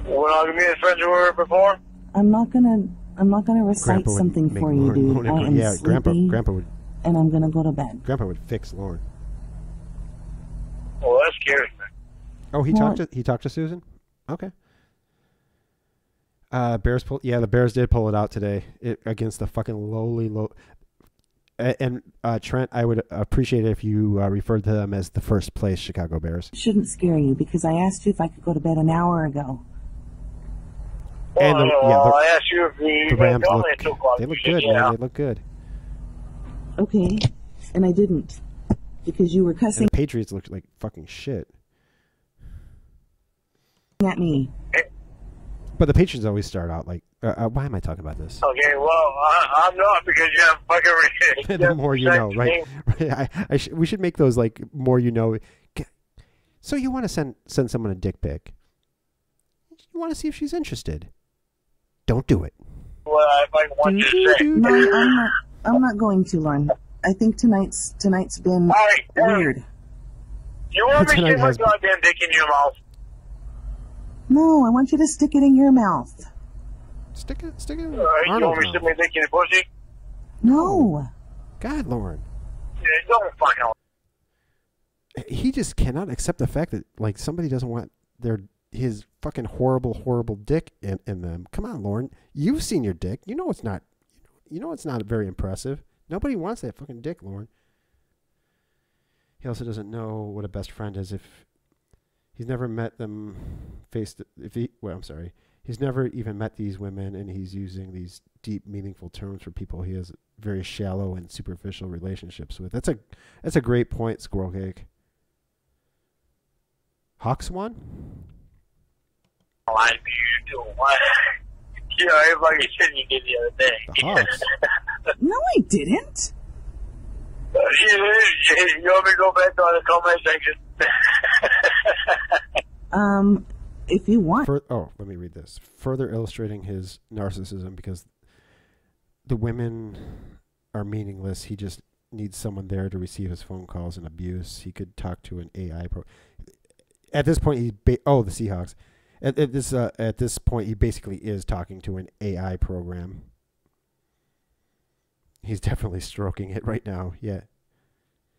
We're not going to be as friends we were before? I'm not gonna recite something for you, dude. I am sleepy, Grandpa would, and I'm gonna go to bed. Grandpa would fix Lorne. Well, that scares me. Oh, he talked to Susan? Okay. The Bears did pull it out today against the fucking lowly. And Trent, I would appreciate it if you referred to them as the first place Chicago Bears. Shouldn't scare you because I asked you if I could go to bed an hour ago. Well, I asked you if you the Rams look, they look good, man. They look good. Okay, and I didn't because you were cussing And the Patriots looked like fucking shit. at me. But the Patriots always start out like, why am I talking about this? Okay, well, I'm not because you have fucking... The more you know, right? We should make those like more you know. So you want to send someone a dick pic? You want to see if she's interested? Don't do it. Well, I might want you to say. No, I'm not going to, Lorne. I think tonight's been weird. You want me to stick my goddamn dick in your mouth? No, I want you to stick it in your mouth. Stick it. You want me to stick my dick in your pussy? No. God, Lorne. Yeah, don't fucking. He just cannot accept the fact that like somebody doesn't want his fucking horrible dick in them. Come on, Lorne. You've seen your dick. You know it's not. You know it's not very impressive. Nobody wants that fucking dick, Lorne. He also doesn't know what a best friend is if he's never met them he's never even met these women, and he's using these deep, meaningful terms for people he has very shallow and superficial relationships with. That's a great point, Squirrel Cake. Hawk Swan? I knew you do. You know, everybody said you did the other day. The Hawks? No, I didn't. You want me to go back on the comment section? If you want. Let me read this. Further illustrating his narcissism, because the women are meaningless. He just needs someone there to receive his phone calls and abuse. He could talk to an AI At this point, the Seahawks. At this point, he basically is talking to an AI program. He's definitely stroking it right now. Yeah.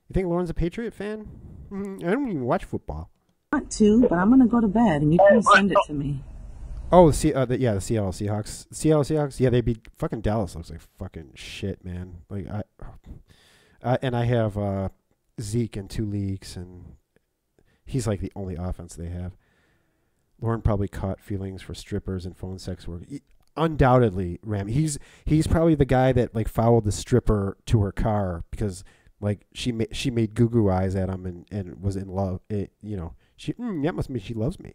You think Lorne's a Patriot fan? I don't even watch football. I want to, but I'm gonna go to bed, and you can send it to me. Oh, the Seattle Seahawks. Seattle Seahawks. Yeah, they beat fucking Dallas. Looks like fucking shit, man. Like and I have Zeke in 2 leagues, and he's like the only offense they have. Lorne probably caught feelings for strippers and phone sex work. Undoubtedly, Ram. He's probably the guy that like followed the stripper to her car because like she made goo eyes at him and was in love. That must mean she loves me.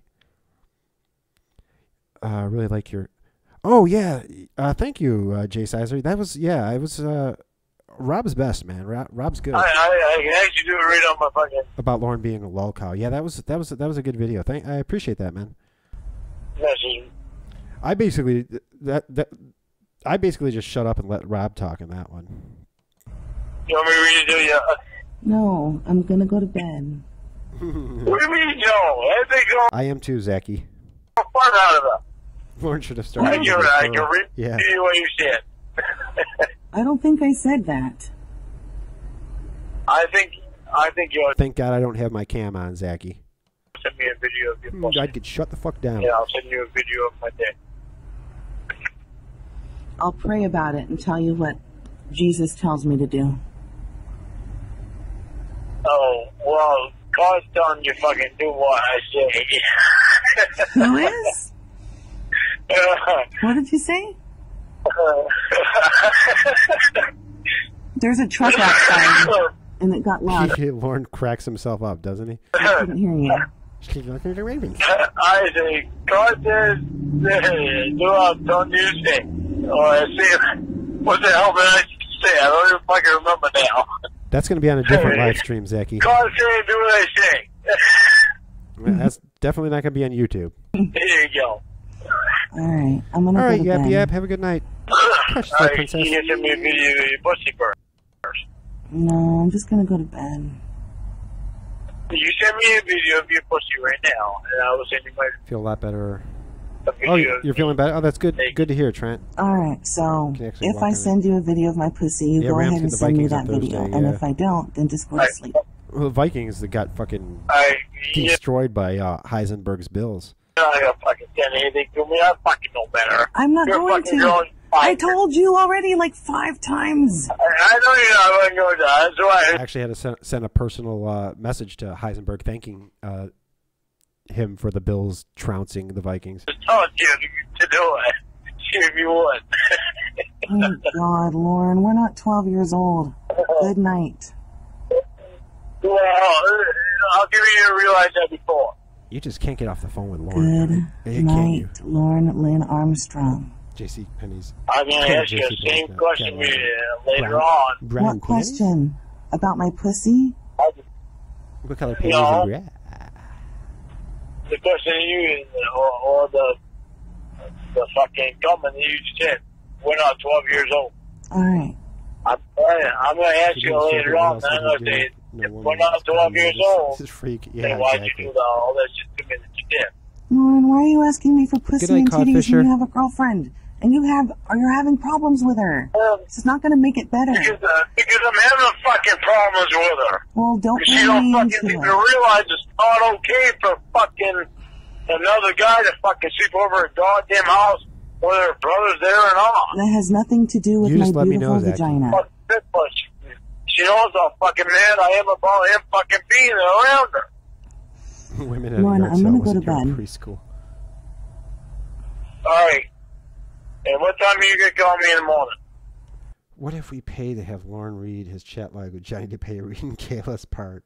Really like your. Oh yeah, thank you, Jay Sizer. That was it was Rob's best, man. Rob's good. I can actually do it right on my fucking. About Lorne being a lol cow. Yeah, that was a good video. I appreciate that, man. Message. I basically just shut up and let Rob talk in that one. You want me to read it to you? No, I'm gonna go to bed. What do you mean, Joe? Everything going? I am too, Zachy. Fun out of it. Lorne should have started. I can repeat Yeah. what you said. I don't think I said that. I think you'll Thank God I don't have my cam on, Zachy. send me a video of your pussy. I could shut the fuck down. Yeah, I'll send you a video of my dick. I'll pray about it and tell you what Jesus tells me to do. Oh, well, God's telling you fucking do what I say. Who is? What did you say? There's a truck outside, and it got loud. Lorne cracks himself up, doesn't he? I couldn't hear you. I say, God says, do what I'm telling you to say. Or I say, what the hell did I say? I don't even fucking remember now. That's going to be on a different live stream, Zachy. God saying, do what I say. That's definitely not going to be on YouTube. There you go. Alright, I'm gonna All go right, to Yappy bed. Yap, have a good night. Precious All little right, princess. you can send me a video of your pussy first. No, I'm just gonna go to bed. You send me a video of your pussy right now, and I will send you my Feel a lot better. a video. Oh, you're feeling better? Oh, that's good. Good to hear, Trent. Alright, so Can actually if walk I in send you a video of my pussy, you Yeah, go Rams ahead get and the send me Vikings on that video. Thursday, And yeah. if I don't, then just go to sleep. Well, the Vikings that got fucking I destroyed by Heisenberg's Bills. You're not gonna fucking send anything to me. I fucking know better. I'm not You're going fucking to. going I fine. told you already like 5 times. I know you're not going to go down. That's why. I actually had to send a personal message to Heisenberg thanking him for the Bills trouncing the Vikings. Just told you to do it. See if you would. Oh God, Lauren, we're not 12 years old. Good night. Well, I'll give you to realize that before. You just can't get off the phone with Lauren. Good Can you? night, Lauren Lynn Armstrong. J.C. Penney's. I'm going to ask you the same question later on. What question? About my pussy? What color panties No. are you at? The question you or the fucking comment that you said. We're not 12 years old. Alright. I'm going to ask you later on. I'm going to say, if we're not 12 years old, This is freak. then Yeah, why'd exactly. you do all that shit to me that you did? Lauren, why are you asking me for pussy Good night, and Cod titties Fisher. when you have a girlfriend? And you're having problems with her. This is not going to make it better. Because I'm having fucking problems with her. Well, don't She bring don't me fucking into even it. realize it's not okay for fucking another guy to fucking sleep over a goddamn house whether her brother's there or not. That has nothing to do with You my just let me beautiful know, Zachy. vagina. Fuck this much. She knows how fucking mad I am about him fucking being around her. Women at Lauren, a yard I'm sale gonna was go in to your bed. preschool. Alright. And what time are you going to call me in the morning? What if we pay to have Lauren read his chat line with Johnny DePay reading Kayla's part?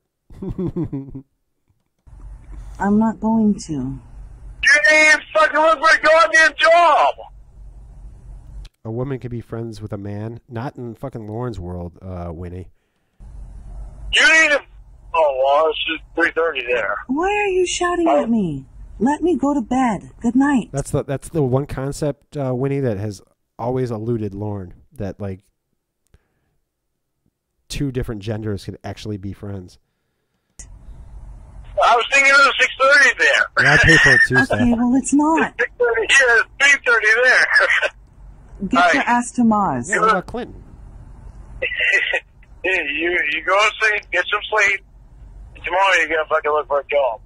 I'm not going to. You ain't fucking look for a goddamn job! A woman could be friends with a man, not in fucking Lauren's world, Winnie. You need to... Oh, well, it's just 3:30 there. Why are you shouting at me? Let me go to bed. Good night. That's the one concept, Winnie, that has always eluded Lauren. That like two different genders could actually be friends. I was thinking it was 6:30 there. Yeah, I pay for it too, Steph. Okay, well, it's not. 6:30 here, it's 3:30 there. Get your ass to Mars. Yeah, what about Clinton? you go to sleep, get some sleep. And tomorrow you're gonna fucking look for a job.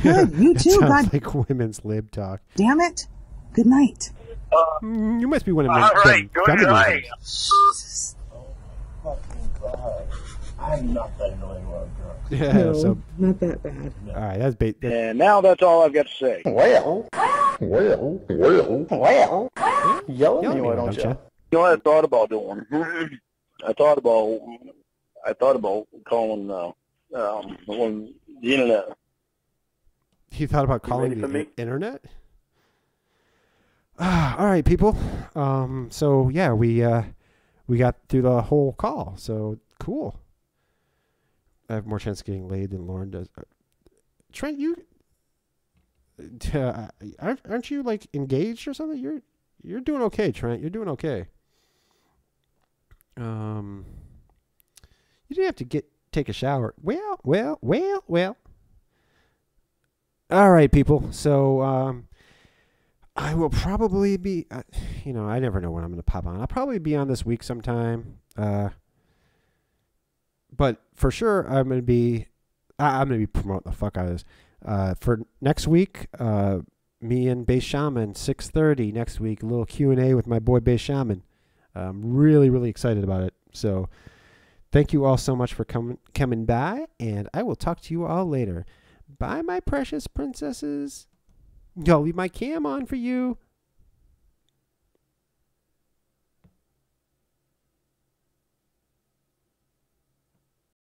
Good. You That too. sounds God like women's lib talk. damn it. Good night. You must be one of All them right, good night. feminisms. Fucking God. I'm not that annoying when I'm drunk. Yeah, so Not that bad. all right, that's bait. And now that's all I've got to say. Yell at me, Anyway, why don't you? you? You know what I thought about doing? I thought about calling the internet. You thought about calling ready for the me? internet? All right, people. So yeah, we got through the whole call. So cool. I have more chance of getting laid than Lauren does. Trent, you aren't you like engaged or something? You're doing okay, Trent. You're doing okay. You didn't have to take a shower. Well. All right, people. So I will probably be, you know, I never know when I'm going to pop on. I'll probably be on this week sometime. But for sure, I'm going to be promoting the fuck out of this. For next week, me and Bass Shaman, 6:30 next week, a little Q&A with my boy Bass Shaman. I'm really, really excited about it. So thank you all so much for coming by, and I will talk to you all later. Bye, my precious princesses. I'll leave my cam on for you.